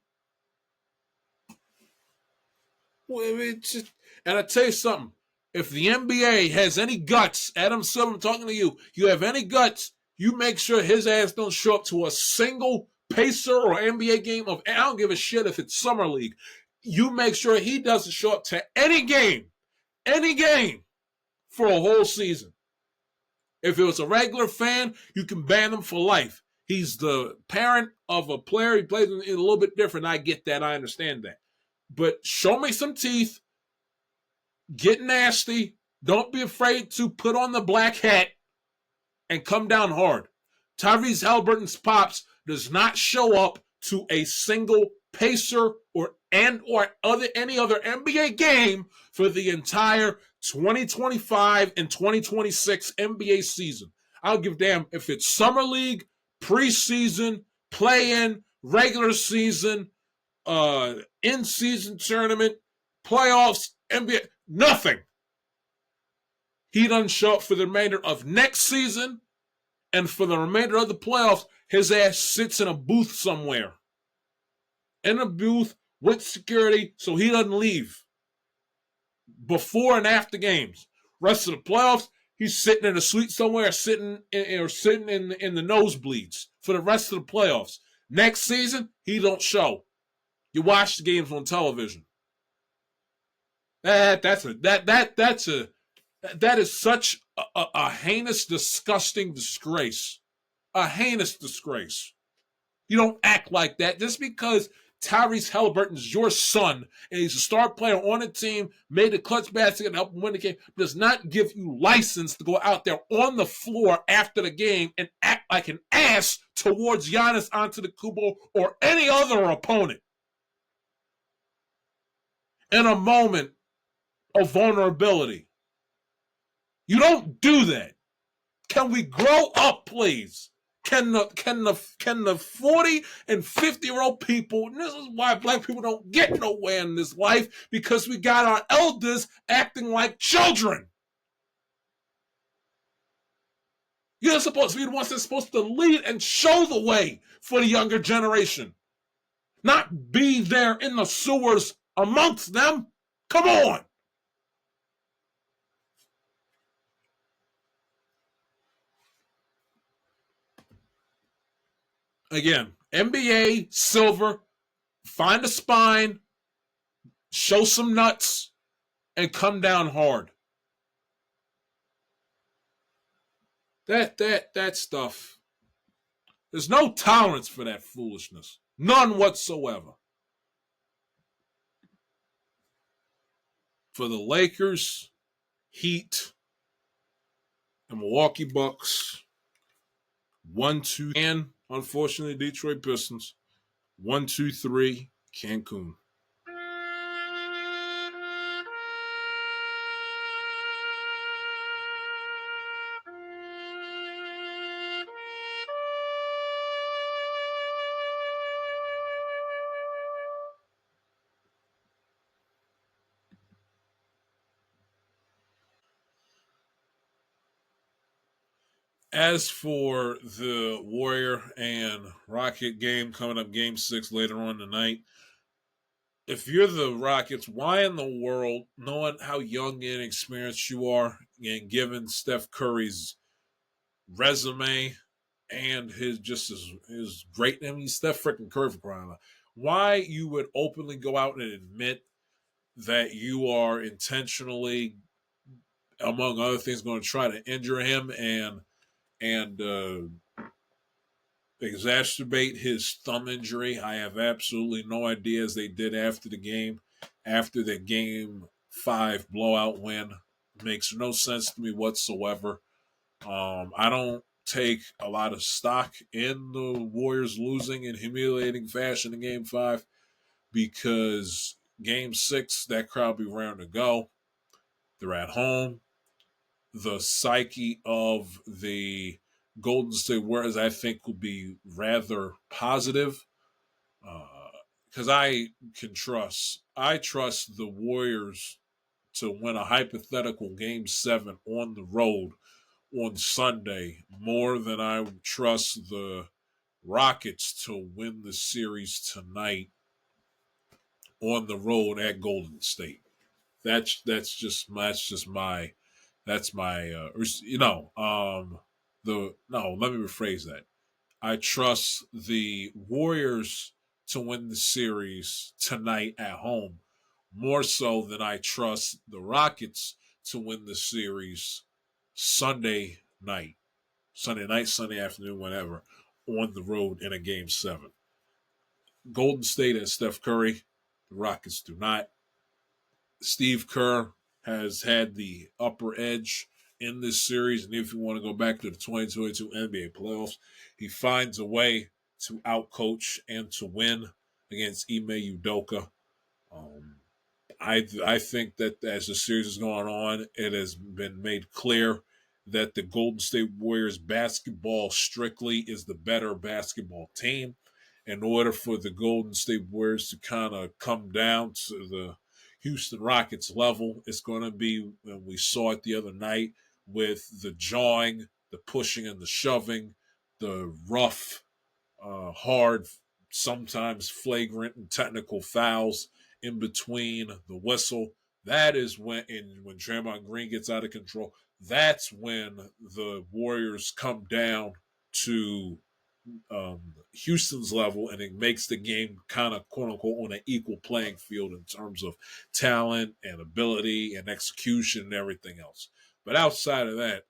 Speaker 1: And I tell you something. If the NBA has any guts, Adam Silver, I'm talking to you, you have any guts, you make sure his ass don't show up to a single Pacer or NBA game I don't give a shit if it's Summer League. You make sure he doesn't show up to any game for a whole season. If it was a regular fan, you can ban him for life. He's the parent of a player. He plays in a little bit different. I get that. I understand that. But show me some teeth. Get nasty. Don't be afraid to put on the black hat and come down hard. Tyrese Haliburton's pops does not show up to a single Pacer or any other NBA game for the entire 2025 and 2026 NBA season. I don't give a damn if it's Summer League, preseason, play-in, regular season, in-season tournament, playoffs, NBA, nothing. He doesn't show up for the remainder of next season, and for the remainder of the playoffs, his ass sits in a booth somewhere. In a booth with security so he doesn't leave before and after games. Rest of the playoffs, he's sitting in a suite somewhere, sitting in the nosebleeds for the rest of the playoffs. Next season, he don't show. You watch the games on television. That is such a heinous, disgusting disgrace. A heinous disgrace. You don't act like that just because Tyrese Haliburton is your son and he's a star player on the team, made a clutch basket and helped him win the game, does not give you license to go out there on the floor after the game and act like an ass towards Giannis Antetokounmpo or any other opponent. In a moment of vulnerability. You don't do that. Can we grow up, please? Can the 40 and 50-year-old people, and this is why black people don't get nowhere in this life, because we got our elders acting like children. You're supposed to be the ones that's supposed to lead and show the way for the younger generation. Not be there in the sewers amongst them. Come on. Again, NBA, Silver, find a spine, show some nuts, and come down hard. That stuff. There's no tolerance for that foolishness. None whatsoever. For the Lakers, Heat, and Milwaukee Bucks, 1-2, and unfortunately Detroit Pistons, 1-2-3, Cancun. As for the Warrior and Rocket game coming up, Game 6 later on tonight, if you're the Rockets, why in the world, knowing how young and inexperienced you are, and given Steph Curry's resume and his great, I mean, Steph freaking Curry for crying out, why you would openly go out and admit that you are intentionally, among other things, going to try to injure him and exacerbate his thumb injury. I have absolutely no idea, as they did after the game, after the game 5 blowout win. Makes no sense to me whatsoever. I don't take a lot of stock in the Warriors losing in humiliating fashion in game 5 because game 6, that crowd be raring to go. They're at home. The psyche of the Golden State Warriors, I think, will be rather positive because I trust the Warriors to win a hypothetical game 7 on the road on Sunday more than I trust the Rockets to win the series tonight on the road at Golden State. That's my that's my the no, let me rephrase that. I trust the Warriors to win the series tonight at home more so than I trust the Rockets to win the series Sunday night, Sunday afternoon, whenever, on the road in a game 7. Golden State has Steph Curry. The Rockets do not. Steve Kerr has had the upper edge in this series, and if you want to go back to the 2022 NBA playoffs, he finds a way to outcoach and to win against Ime Udoka. I think that as the series is going on, it has been made clear that the Golden State Warriors basketball strictly is the better basketball team. In order for the Golden State Warriors to kind of come down to the Houston Rockets level, it's going to be, and we saw it the other night, with the jawing, the pushing and the shoving, the rough, hard, sometimes flagrant and technical fouls in between the whistle. That is when Draymond Green gets out of control. That's when the Warriors come down to Houston's level, and it makes the game kind of quote unquote on an equal playing field in terms of talent and ability and execution and everything else. But outside of that,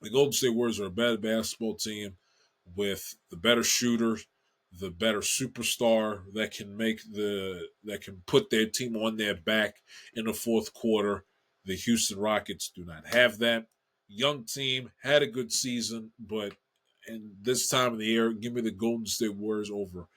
Speaker 1: the Golden State Warriors are a better basketball team with the better shooter, the better superstar that can put their team on their back in the fourth quarter. The Houston Rockets do not have that. Young team, had a good season, but in this time of the year, give me the Golden State Warriors over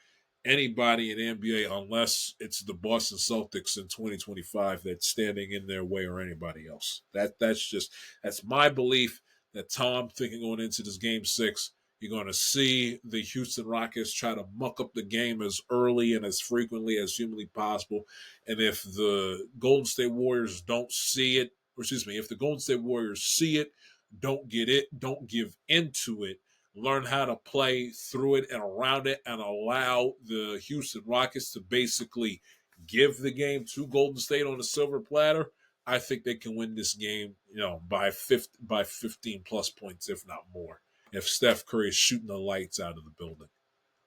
Speaker 1: anybody in the NBA unless it's the Boston Celtics in 2025 that's standing in their way or anybody else. That's my belief. That Tom thinking going into this game 6, you're going to see the Houston Rockets try to muck up the game as early and as frequently as humanly possible. And if the Golden State Warriors don't see it, or excuse me, if the Golden State Warriors see it, don't get it, don't give into it, learn how to play through it and around it and allow the Houston Rockets to basically give the game to Golden State on a silver platter, I think they can win this game, by 15 plus points, if not more. If Steph Curry is shooting the lights out of the building,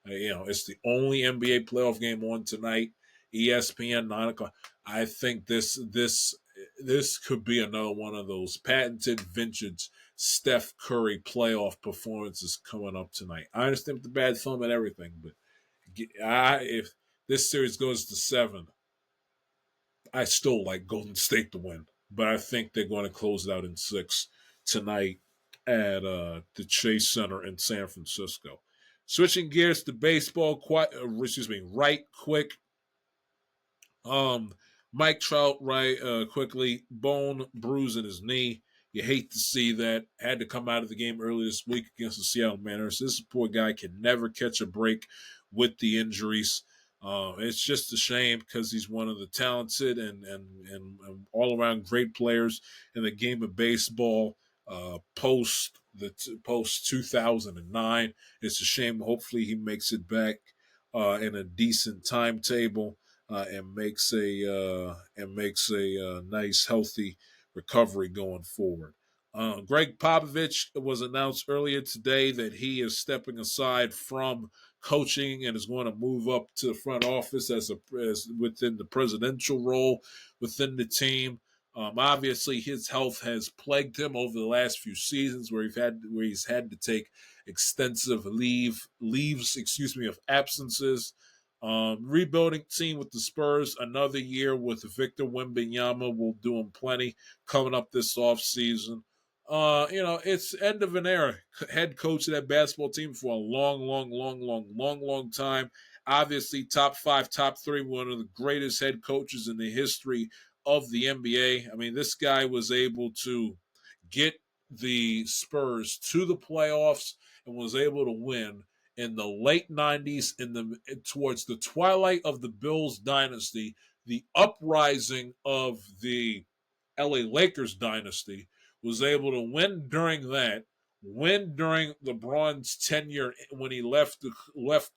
Speaker 1: it's the only NBA playoff game on tonight. ESPN 9:00. I think this could be another one of those patented vintage Steph Curry playoff performances coming up tonight. I understand the bad thumb and everything, but if this series goes to 7, I still like Golden State to win, but I think they're going to close it out in 6 tonight at the Chase Center in San Francisco. Switching gears to baseball, right quick. Mike Trout, quickly, bone bruise in his knee. You hate to see that. Had to come out of the game early this week against the Seattle Mariners. This poor guy can never catch a break with the injuries. It's just a shame because he's one of the talented and all around great players in the game of baseball. Post 2009, it's a shame. Hopefully, he makes it back in a decent timetable and makes a nice, healthy recovery going forward. Greg Popovich was announced earlier today that he is stepping aside from coaching and is going to move up to the front office as within the presidential role within the team. Obviously, his health has plagued him over the last few seasons, where he's had to take extensive leaves, of absences. Rebuilding team with the Spurs, another year with Victor Wembanyama will do him plenty coming up this offseason. It's end of an era. Head coach of that basketball team for a long time. Obviously, top 5, top 3, one of the greatest head coaches in the history of the NBA. I mean, this guy was able to get the Spurs to the playoffs and was able to win in the late 90s, towards the twilight of the Bills dynasty, the uprising of the LA Lakers dynasty, was able to win during LeBron's tenure when he left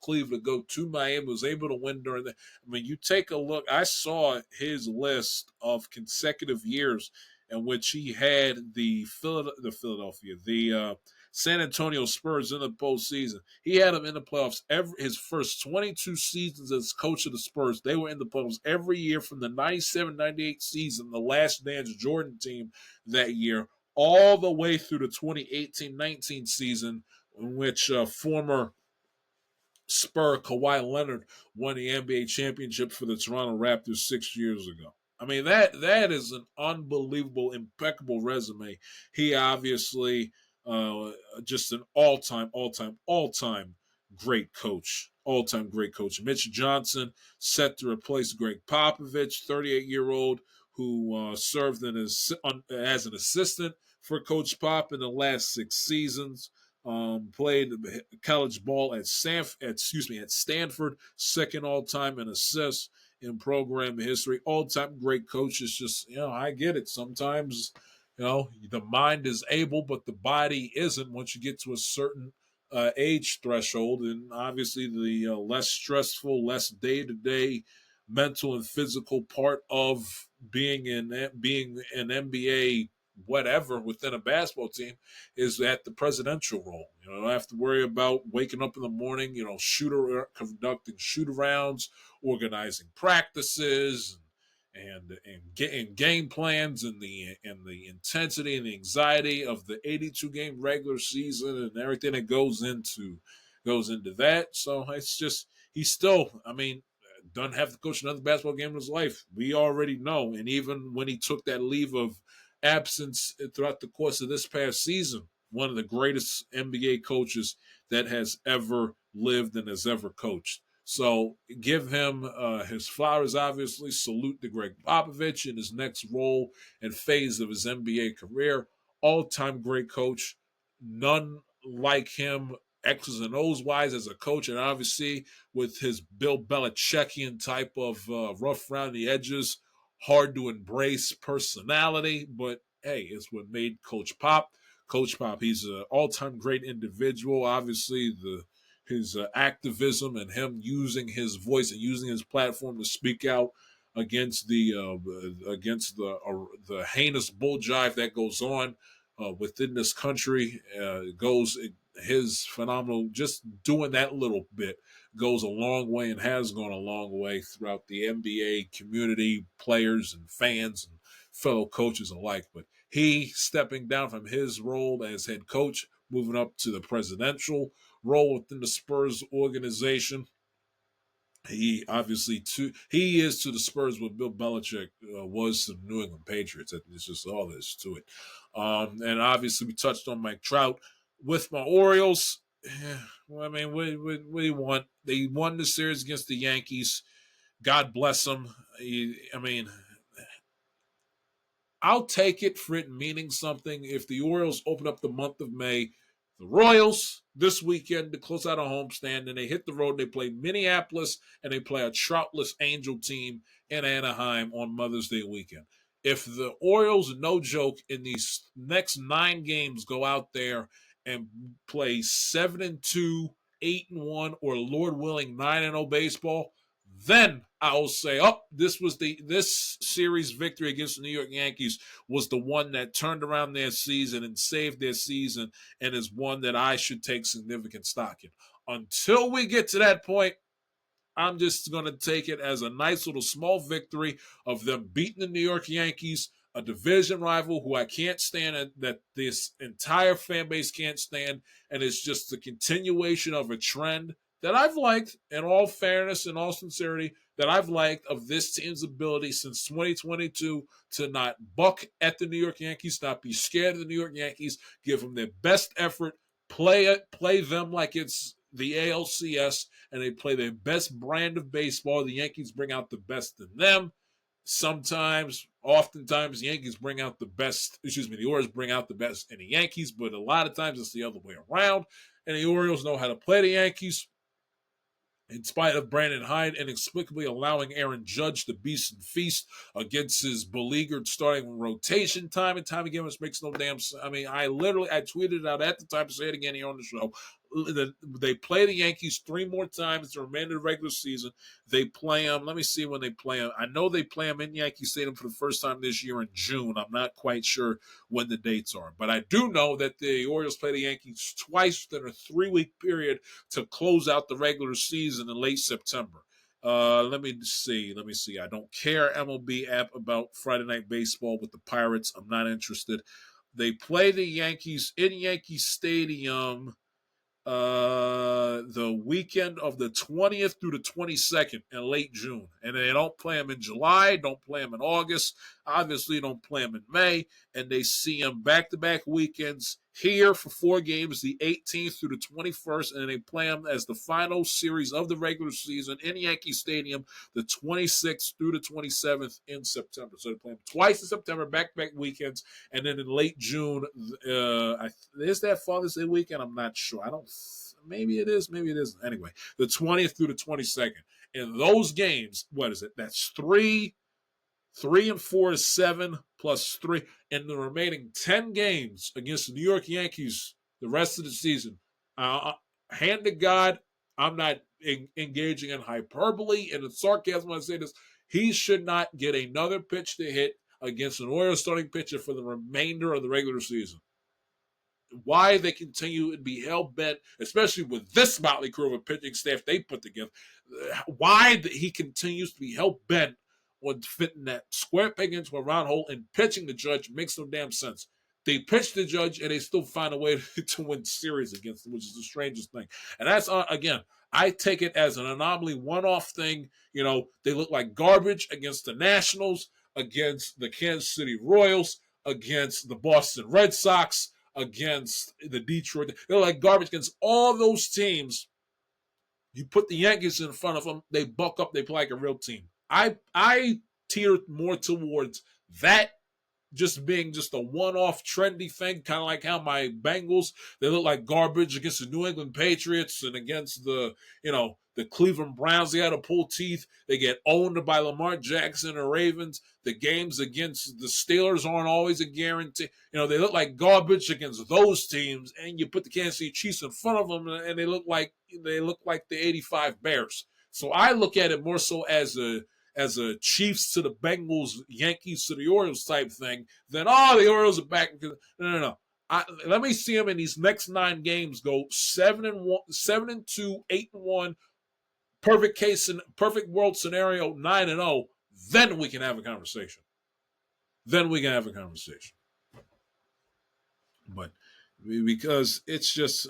Speaker 1: Cleveland to go to Miami, was able to win during that. I mean, you take a look. I saw his list of consecutive years in which he had the San Antonio Spurs in the postseason. He had them in the playoffs his first 22 seasons as coach of the Spurs. They were in the playoffs every year from the 97-98 season, the last dance Jordan team that year, all the way through the 2018-19 season, in which former Spur Kawhi Leonard won the NBA championship for the Toronto Raptors 6 years ago. I mean, that is an unbelievable, impeccable resume. He obviously just an all-time great coach. All-time great coach. Mitch Johnson set to replace Greg Popovich, 38-year-old, who served as an assistant for Coach Pop in the last 6 seasons. Played college ball at Stanford, second all-time in assists in program history. All-time great coach. It's just, I get it. Sometimes, the mind is able, but the body isn't once you get to a certain age threshold. And obviously the less stressful, less day-to-day mental and physical part of being an NBA whatever within a basketball team is at the presidential role. You don't have to worry about waking up in the morning, conducting shoot-arounds, organizing practices, and getting game plans, and the intensity and the anxiety of the 82-game regular season and everything that goes into that. So it's just, he's still, doesn't have to coach another basketball game in his life. We already know. And even when he took that leave of absence throughout the course of this past season, one of the greatest NBA coaches that has ever lived and has ever coached. So give him his flowers, obviously. Salute to Greg Popovich in his next role and phase of his NBA career. All-time great coach. None like him, X's and O's wise as a coach, and obviously with his Bill Belichickian type of rough around the edges, hard to embrace personality. But hey, it's what made Coach Pop. Coach Pop, he's an all-time great individual. Obviously, his activism and him using his voice and using his platform to speak out against the heinous bull jive that goes on within this country, his phenomenal, just doing that little bit goes a long way and has gone a long way throughout the NBA community, players and fans and fellow coaches alike. But he stepping down from his role as head coach, moving up to the presidential role within the Spurs organization. He obviously he is to the Spurs what Bill Belichick was to the New England Patriots. It's just all there is to it. And obviously we touched on Mike Trout. With my Orioles, what do you want? They won the series against the Yankees. God bless them. I'll take it for it meaning something if the Orioles open up the month of May. The Royals this weekend to close out a homestand, and they hit the road. They play Minneapolis, and they play a Troutless Angel team in Anaheim on Mother's Day weekend. If the Orioles, no joke, in these next 9 games go out there and play 7-2, 8-1, or Lord willing 9-0 baseball, then I'll say, this series victory against the New York Yankees was the one that turned around their season and saved their season, and is one that I should take significant stock in. Until we get to that point, I'm just going to take it as a nice little small victory of them beating the New York Yankees, a division rival who I can't stand, that this entire fan base can't stand, and it's just a continuation of a trend that I've liked, in all fairness and all sincerity, that I've liked of this team's ability since 2022 to not buck at the New York Yankees, not be scared of the New York Yankees, give them their best effort, play them like it's the ALCS, and they play their best brand of baseball. The Yankees bring out the best in them. Oftentimes, the Yankees bring out the best, the Orioles bring out the best in the Yankees, but a lot of times it's the other way around. And the Orioles know how to play the Yankees, in spite of Brandon Hyde inexplicably allowing Aaron Judge to beast and feast against his beleaguered starting rotation time and time again, which makes no damn sense. I mean, I tweeted it out at the time, say it again here on the show. They play the Yankees 3 more times the remainder of the regular season. They play them. Let me see when they play them. I know they play them in Yankee Stadium for the first time this year in June. I'm not quite sure when the dates are. But I do know that the Orioles play the Yankees twice within a 3-week period to close out the regular season in late September. Let me see. I don't care MLB app about Friday Night Baseball with the Pirates. I'm not interested. They play the Yankees in Yankee Stadium the weekend of the 20th through the 22nd in late June. And they don't play them in July, don't play them in August, obviously don't play them in May, and they see them back-to-back weekends here for 4 games, the 18th through the 21st, and they play them as the final series of the regular season in Yankee Stadium, the 26th through the 27th in September. So they play them twice in September, back-to-back weekends, and then in late June, is that Father's Day weekend? I'm not sure. Maybe it is, maybe it isn't. Anyway, the 20th through the 22nd. In those games, what is it? That's 3 and 4 is 7 plus 3. In the remaining 10 games against the New York Yankees the rest of the season, hand to God, I'm not engaging in hyperbole and in sarcasm when I say this. He should not get another pitch to hit against an Orioles starting pitcher for the remainder of the regular season. Why they continue to be hell-bent, especially with this motley crew of a pitching staff they put together, why he continues to be hell-bent on fitting that square peg into a round hole and pitching the Judge makes no damn sense. They pitch the Judge and they still find a way to win series against them, which is the strangest thing. And that's, again, I take it as an anomaly, one-off thing. You know, they look like garbage against the Nationals, against the Kansas City Royals, against the Boston Red Sox, against the Detroit. They're like garbage against all those teams. You put the Yankees in front of them, they buck up, they play like a real team. I teeter more towards that just being just a one-off trendy thing, kind of like how my Bengals, they look like garbage against the New England Patriots and against the Cleveland Browns. They had to pull teeth. They get owned by Lamar Jackson or Ravens. The games against the Steelers aren't always a guarantee. They look like garbage against those teams, and you put the Kansas City Chiefs in front of them, and they look like the '85 Bears. So I look at it more so as a Chiefs to the Bengals, Yankees to the Orioles type thing, then the Orioles are back. No. Let me see them in these next 9 games go 7-2, 8-1, perfect world scenario 9-0. Then we can have a conversation. But because it's just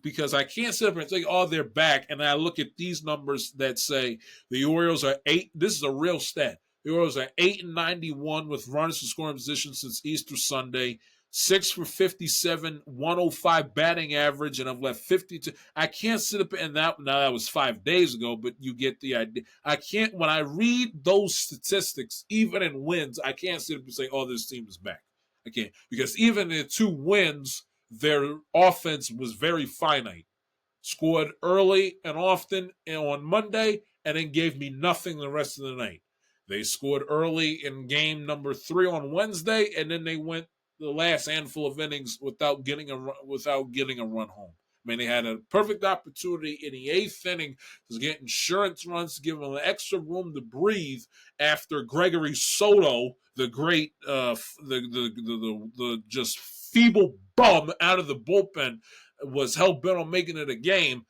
Speaker 1: because I can't sit up and say, they're back, and I look at these numbers that say the Orioles are 8. This is a real stat. The Orioles are 8-91 with runners in scoring position since Easter Sunday. 6 for 57, 105 batting average, and I've left 52. I can't sit up and that was 5 days ago, but you get the idea. I can't, when I read those statistics, even in wins, I can't sit up and say, this team is back. I can't, because even in 2 wins, their offense was very finite. Scored early and often on Monday, and then gave me nothing the rest of the night. They scored early in game number 3 on Wednesday, and then they went the last handful of innings without getting a run home. I mean, they had a perfect opportunity in the 8th inning to get insurance runs to give them extra room to breathe after Gregory Soto, the great, the just feeble bum out of the bullpen, was hell-bent on making it a game.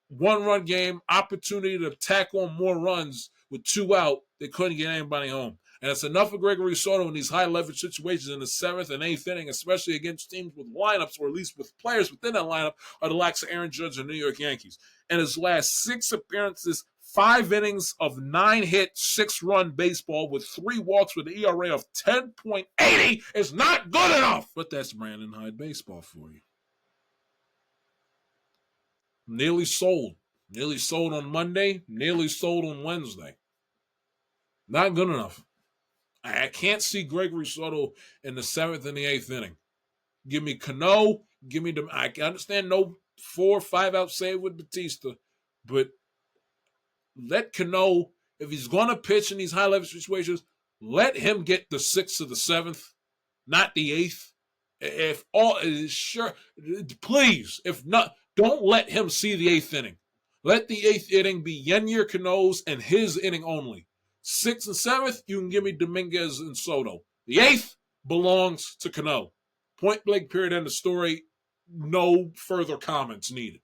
Speaker 1: One-run game, opportunity to tack on more runs with 2 out. They couldn't get anybody home. And it's enough of Gregory Soto in these high-leverage situations in the 7th and 8th inning, especially against teams with lineups, or at least with players within that lineup, are the likes of Aaron Judge and New York Yankees. In his last 6 appearances, 5 innings of 9-hit, 6-run baseball with 3 walks with an ERA of 10.80 is not good enough. But that's Brandon Hyde baseball for you. Nearly sold. Nearly sold on Monday. Nearly sold on Wednesday. Not good enough. I can't see Gregory Soto in the 7th and the 8th inning. Give me Cano. Give me the. I understand no 4 or 5 out save with Batista, but let Cano, if he's going to pitch in these high level situations, let him get the 6th or the 7th, not the 8th. If all sure, please, if not, don't let him see the 8th inning. Let the 8th inning be Yennier Cano's and his inning only. 6th and 7th, you can give me Dominguez and Soto. The 8th belongs to Cano. Point blank, period, end of story. No further comments needed.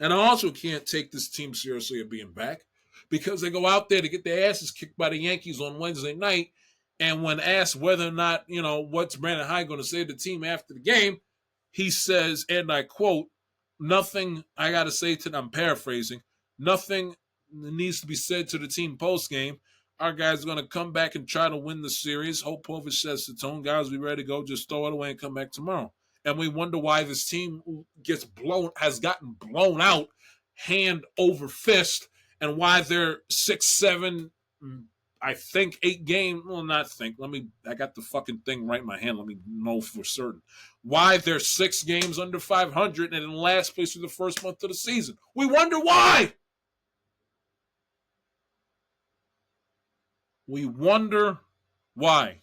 Speaker 1: And I also can't take this team seriously of being back because they go out there to get their asses kicked by the Yankees on Wednesday night. And when asked whether or not, what's Brandon Hyde going to say to the team after the game, he says, and I quote, nothing I got to say to them, I'm paraphrasing, nothing needs to be said to the team post-game. Our guys are going to come back and try to win the series. Hope Povich sets the tone. Guys, we ready to go. Just throw it away and come back tomorrow. And we wonder why this team has gotten blown out hand over fist, and why they're 6-7, I think 8 games. Well, not think. I got the fucking thing right in my hand. Let me know for certain. Why they're 6 games under 500 and in last place for the first month of the season. We wonder why. We wonder why.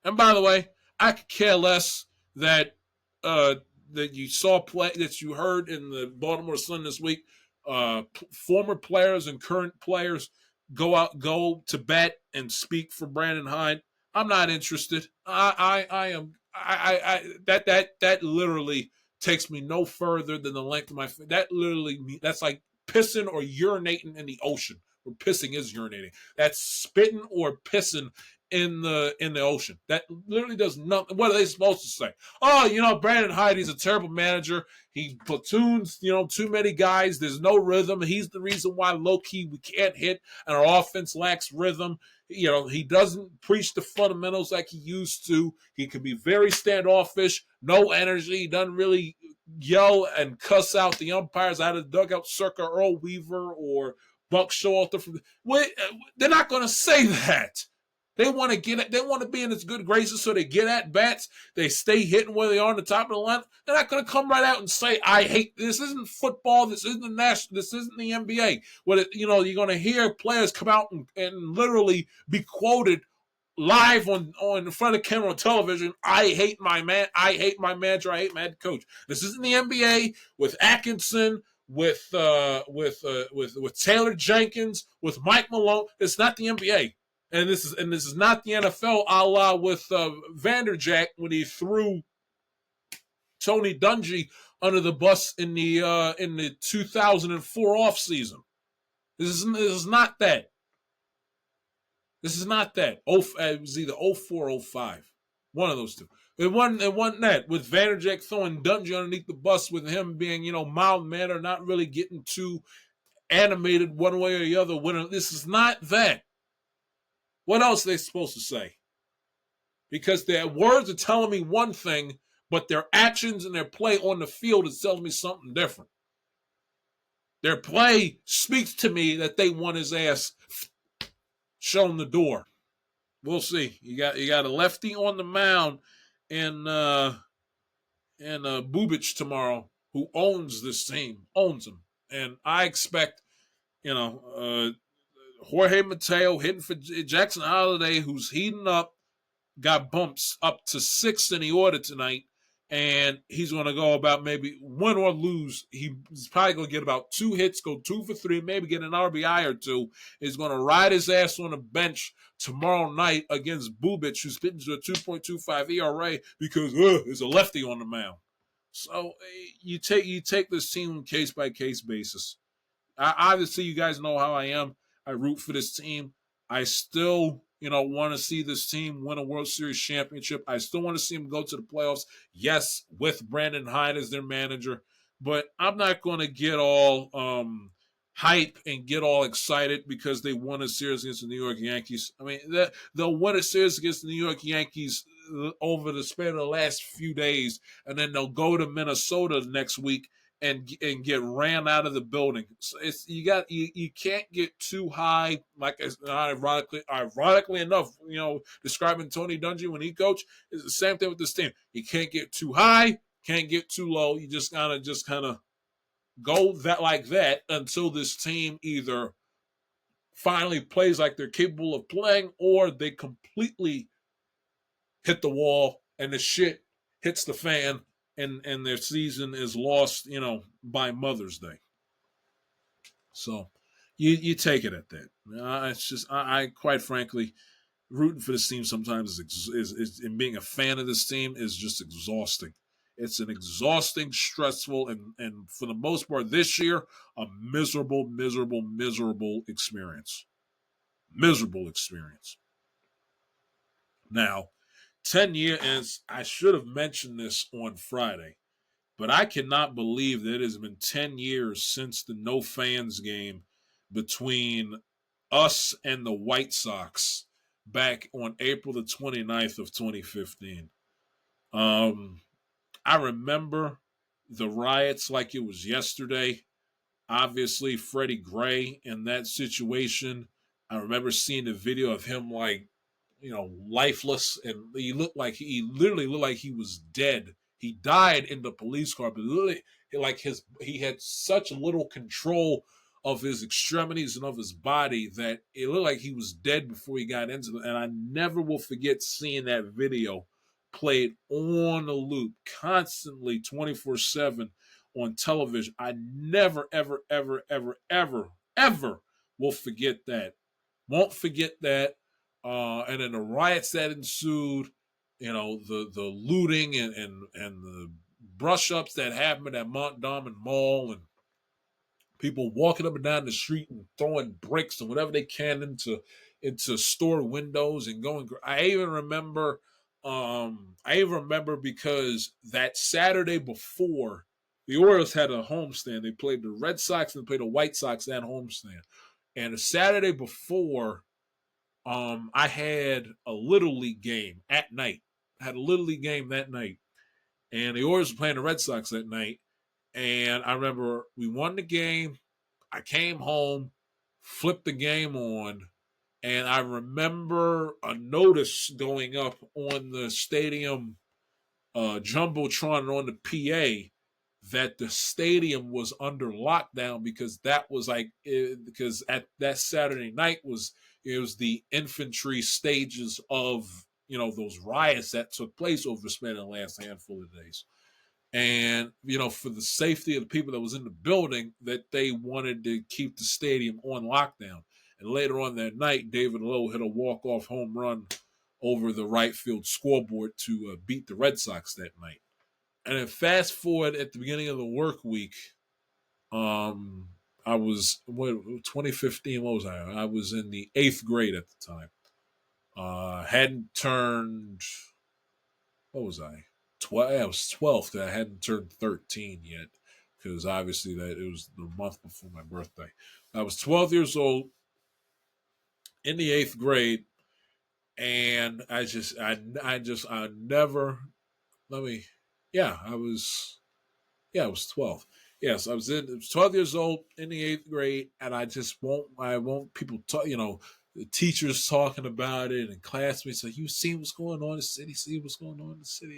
Speaker 1: And by the way, I could care less that you saw play that you heard in the Baltimore Sun this week. Former players and current players go to bat and speak for Brandon Hyde. I'm not interested. That literally takes me no further than the length of my. That's like pissing or urinating in the ocean. Where pissing is urinating. That's spitting or pissing in the ocean. That literally does nothing. What are they supposed to say? Oh, Brandon Hyde, he's a terrible manager. He platoons, too many guys. There's no rhythm. He's the reason why low-key we can't hit and our offense lacks rhythm. He doesn't preach the fundamentals like he used to. He can be very standoffish, no energy. He doesn't really yell and cuss out the umpires out of the dugout circa Earl Weaver or Buck Showalter. They're not going to say that. They want to be in its good graces, so they get at bats. They stay hitting where they are on the top of the line. They're not going to come right out and say, "I hate this." Isn't football. This isn't the national. This isn't the NBA. You're going to hear players come out and literally be quoted live on in front of camera on television. I hate my man. I hate my manager. I hate my head coach. This isn't the NBA with Atkinson, with Taylor Jenkins, with Mike Malone. It's not the NBA. And this is not the NFL, a la with Vanderjagt when he threw Tony Dungy under the bus in the 2004 offseason. This is not that. This is not that. It was either 04 or 05. One of those two. It wasn't that. With Vanderjagt throwing Dungy underneath the bus, with him being, mild-mannered, not really getting too animated one way or the other. This is not that. What else are they supposed to say? Because their words are telling me one thing, but their actions and their play on the field is telling me something different. Their play speaks to me that they want his ass shown the door. We'll see. You got a lefty on the mound and Bubic tomorrow, who owns this team, owns him, and I expect, Jorge Mateo hitting for Jackson Holiday, who's heating up, got bumps up to 6 in the order tonight, and he's going to go about maybe win or lose. He's probably going to get about 2 hits, go 2 for 3, maybe get an RBI or 2. He's going to ride his ass on the bench tomorrow night against Bubic, who's pitching to a 2.25 ERA because there's a lefty on the mound. So you take this team case by case basis. Obviously, you guys know how I am. I root for this team. I still, want to see this team win a World Series championship. I still want to see them go to the playoffs. Yes, with Brandon Hyde as their manager, but I'm not going to get all hype and get all excited because they won a series against the New York Yankees. I mean, they'll win a series against the New York Yankees over the span of the last few days, and then they'll go to Minnesota next week and get ran out of the building. So you can't get too high. Like ironically enough, describing Tony Dungy when he coached is the same thing with this team. You can't get too high, can't get too low. You just gotta go like that until this team either finally plays like they're capable of playing or they completely hit the wall and the shit hits the fan and their season is lost, by Mother's Day. So you take it at that. It's just I quite frankly rooting for this team sometimes is and being a fan of this team is just exhausting. It's an exhausting, stressful, and for the most part this year, a miserable experience. Miserable experience. Now, 10 years, I should have mentioned this on Friday, but I cannot believe that it has been 10 years since the no fans game between us and the White Sox back on April the 29th of 2015. I remember the riots like it was yesterday. Obviously, Freddie Gray in that situation. I remember seeing the video of him lifeless, and he literally looked like he was dead. He died in the police car, but literally he had such little control of his extremities and of his body that it looked like he was dead before he got into it. And I never will forget seeing that video played on a loop constantly 24/7 on television. I never, ever, ever, ever, ever, ever will forget that. Won't forget that. And then the riots that ensued, the looting and the brush ups that happened at Montgomery Mall, and people walking up and down the street and throwing bricks and whatever they can into store windows and going. I even remember because that Saturday before, the Orioles had a homestand. They played the Red Sox and they played the White Sox at homestand. And the Saturday before, I had a Little League game at night. I had a Little League game that night. And the Orioles were playing the Red Sox that night. And I remember we won the game. I came home, flipped the game on, and I remember a notice going up on the stadium Jumbotron on the PA that the stadium was under lockdown because because at that Saturday night it was the infantry stages of those riots that took place over the span of the last handful of days. And, for the safety of the people that was in the building, that they wanted to keep the stadium on lockdown. And later on that night, David Lowe hit a walk-off home run over the right field scoreboard to beat the Red Sox that night. And then fast forward at the beginning of the work week, I was, 2015, what was I? I was in the 8th grade at the time. Hadn't turned, what was I? I was 12. I hadn't turned 13 yet because obviously that it was the month before my birthday. I was 12 years old in the 8th grade, and I was 12. Yes, I was 12 years old in the 8th grade, and I won't people talk, the teachers talking about it and classmates like, you see what's going on in the city,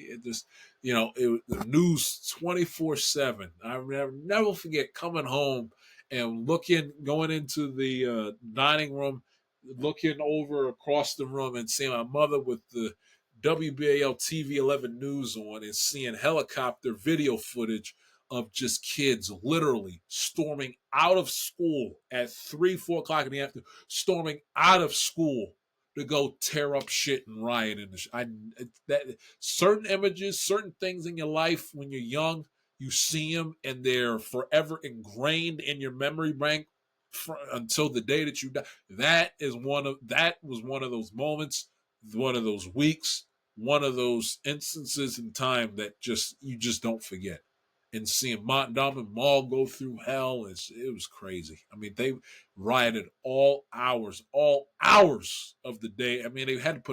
Speaker 1: It just, the news 24/7. I never forget coming home and going into the dining room, looking over across the room and seeing my mother with the WBAL TV 11 News on and seeing helicopter video footage of just kids literally storming out of school at 3, 4 o'clock in the afternoon, storming out of school to go tear up shit and riot in that certain images, certain things in your life when you're young, you see them and they're forever ingrained in your memory bank until the day that you die. That was one of those moments, one of those weeks, one of those instances in time that you just don't forget. And seeing Montgomery Mall go through hell, it was crazy. I mean, they rioted all hours of the day. I mean, they had to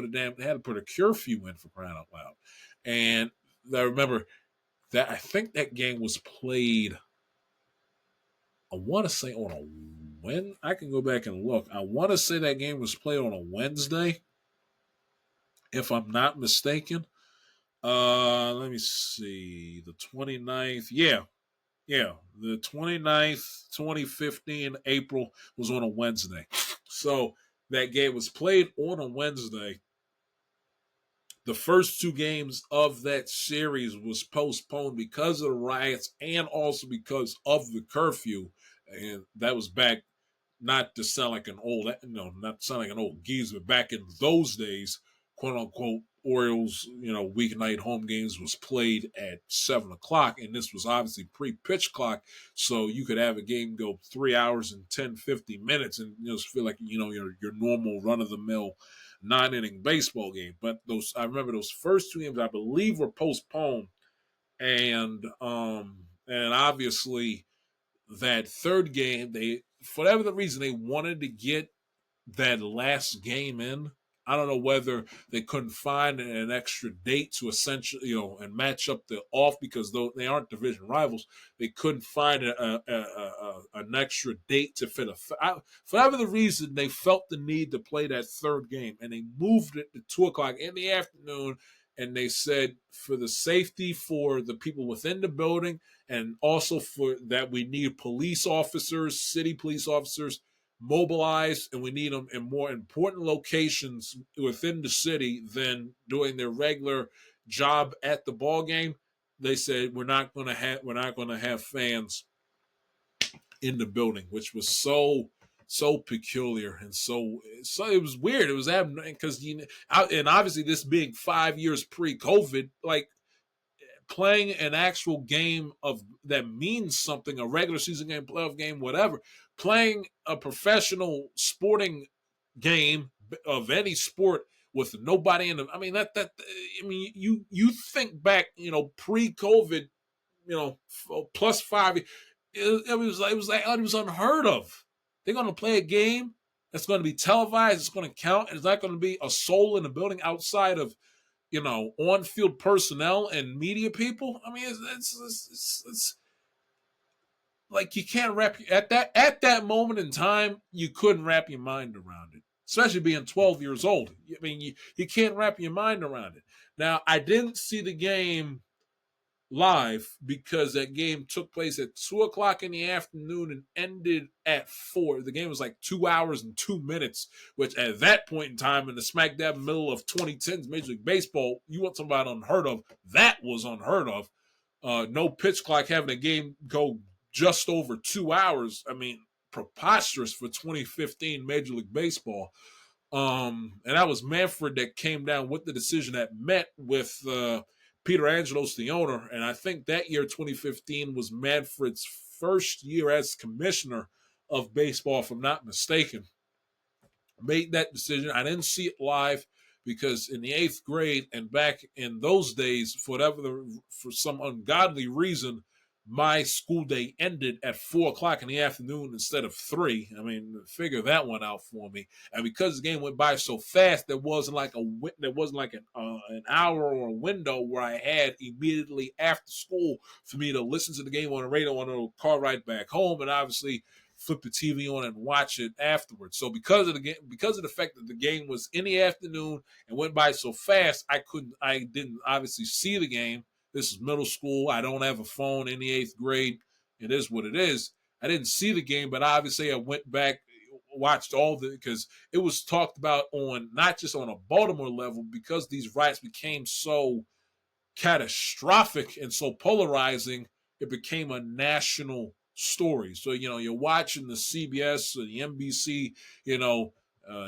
Speaker 1: put a curfew in, for crying out loud. And I remember that I think that game was played, I want to say on a when I can go back and look. I want to say that game was played on a Wednesday, if I'm not mistaken. Let me see. The 29th. Yeah. The 29th, 2015, April was on a Wednesday. So that game was played on a Wednesday. The first 2 games of that series was postponed because of the riots and also because of the curfew. And that was back, not to sound like not to sound like an old geezer, but back in those days, quote unquote, Orioles, weeknight home games was played at 7 o'clock, and this was obviously pre-pitch clock, so you could have a game go 3 hours and 10, 50 minutes and just feel like, your normal run-of-the-mill 9-inning baseball game. But I remember those first 2 games, I believe, were postponed, and obviously that third game, for whatever the reason, they wanted to get that last game in. I don't know whether they couldn't find an extra date to essentially, and match up the off, because though they aren't division rivals, they couldn't find an extra date to fit for whatever the reason, they felt the need to play that third game, and they moved it to 2 o'clock in the afternoon. And they said, for the safety for the people within the building, and also for that, we need police officers, city police officers, mobilized, and we need them in more important locations within the city than doing their regular job at the ball game. They said we're not going to have fans in the building, which was so peculiar, and so it was weird. It was because and obviously this being 5 years pre-COVID, like playing an actual game that means something, a regular season game, playoff game, whatever, playing a professional sporting game of any sport with nobody in them. I mean, you think back, pre-COVID, plus 5, it was unheard of. They're going to play a game that's going to be televised, it's going to count, and it's not going to be a soul in the building outside of, on-field personnel and media people. I mean, it's like you can't at that moment in time, you couldn't wrap your mind around it, especially being 12 years old. I mean, you can't wrap your mind around it. Now, I didn't see the game live because that game took place at 2 o'clock in the afternoon and ended at 4. The game was like 2 hours and 2 minutes, which at that point in time, in the smack dab middle of 2010's Major League Baseball, you want somebody unheard of. That was unheard of. No pitch clock, having a game go just over 2 hours. I mean, preposterous for 2015 Major League Baseball. And that was Manfred that came down with the decision that met with Peter Angelos, the owner, and I think that year, 2015, was Manfred's first year as commissioner of baseball, if I'm not mistaken. Made that decision. I didn't see it live because in the 8th grade and back in those days, for some ungodly reason, my school day ended at 4 o'clock in the afternoon instead of 3. I mean, figure that one out for me. And because the game went by so fast, there wasn't like an hour or a window where I had immediately after school for me to listen to the game on the radio on a car ride back home, and obviously flip the TV on and watch it afterwards. So because of the fact that the game was in the afternoon and went by so fast, I didn't obviously see the game. This is middle school. I don't have a phone in the 8th grade. It is what it is. I didn't see the game, but obviously I went back watched all the, because it was talked about on not just on a Baltimore level, because these riots became so catastrophic and so polarizing, it became a national story. So, you're watching the CBS or the NBC,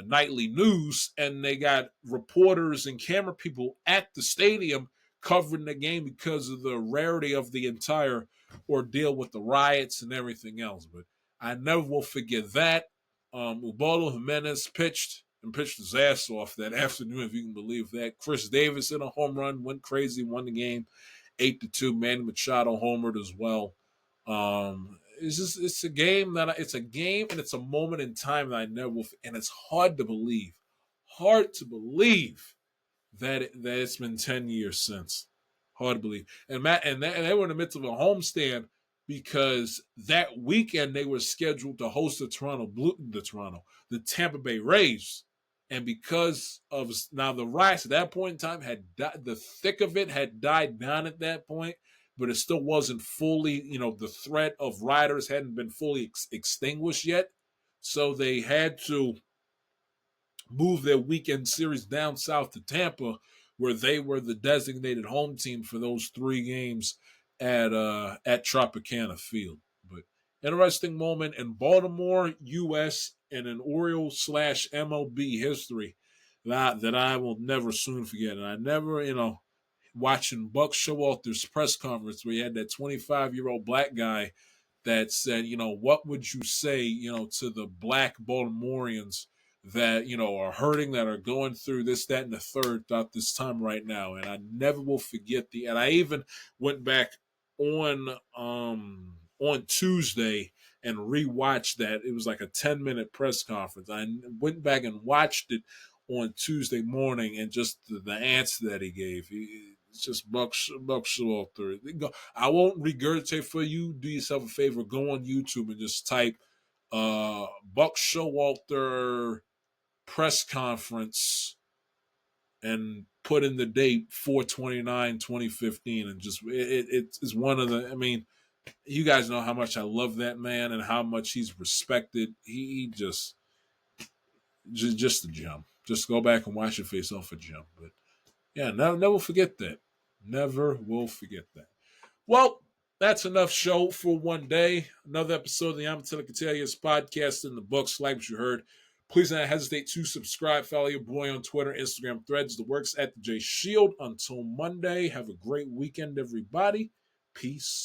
Speaker 1: nightly news, and they got reporters and camera people at the stadium covering the game because of the rarity of the entire ordeal with the riots and everything else. But I never will forget that. Ubaldo Jimenez pitched his ass off that afternoon, if you can believe that. Chris Davis in a home run, went crazy, won the game 8-2. Manny Machado homered as well. It's a game and it's a moment in time that I never will, and it's hard to believe that it's been 10 years since. Hard to believe. And they were in the midst of a homestand because that weekend they were scheduled to host the Tampa Bay Rays. And because of now the riots at that point in time the thick of it had died down at that point, but it still wasn't fully, the threat of rioters hadn't been fully extinguished yet. So they had to move their weekend series down south to Tampa, where they were the designated home team for those 3 games at Tropicana Field. But interesting moment in Baltimore, U.S. and in Orioles/MLB history that I will never soon forget. And I never, watching Buck Showalter's press conference where he had that 25-year-old black guy that said, what would you say, to the black Baltimoreans that, are hurting, that are going through this, that, and the third throughout this time right now. And I never will forget and I even went back on Tuesday and rewatched that. It was like a 10-minute press conference. I went back and watched it on Tuesday morning, and just the answer that he gave. It's just Buck Showalter. I won't regurgitate for you. Do yourself a favor. Go on YouTube and just type Buck Showalter press conference and put in the date 4/29/2015, and just it's one of the. I mean, you guys know how much I love that man and how much he's respected. He just a gem. Just go back and watch it for yourself, a gem. But yeah, never forget that. Never will forget that. Well, that's enough show for one day. Another episode of the Amatilla Catalias podcast in the books. Like what you heard, please don't hesitate to subscribe. Follow your boy on Twitter, Instagram, Threads, the works at the J Shield. Until Monday, have a great weekend, everybody. Peace.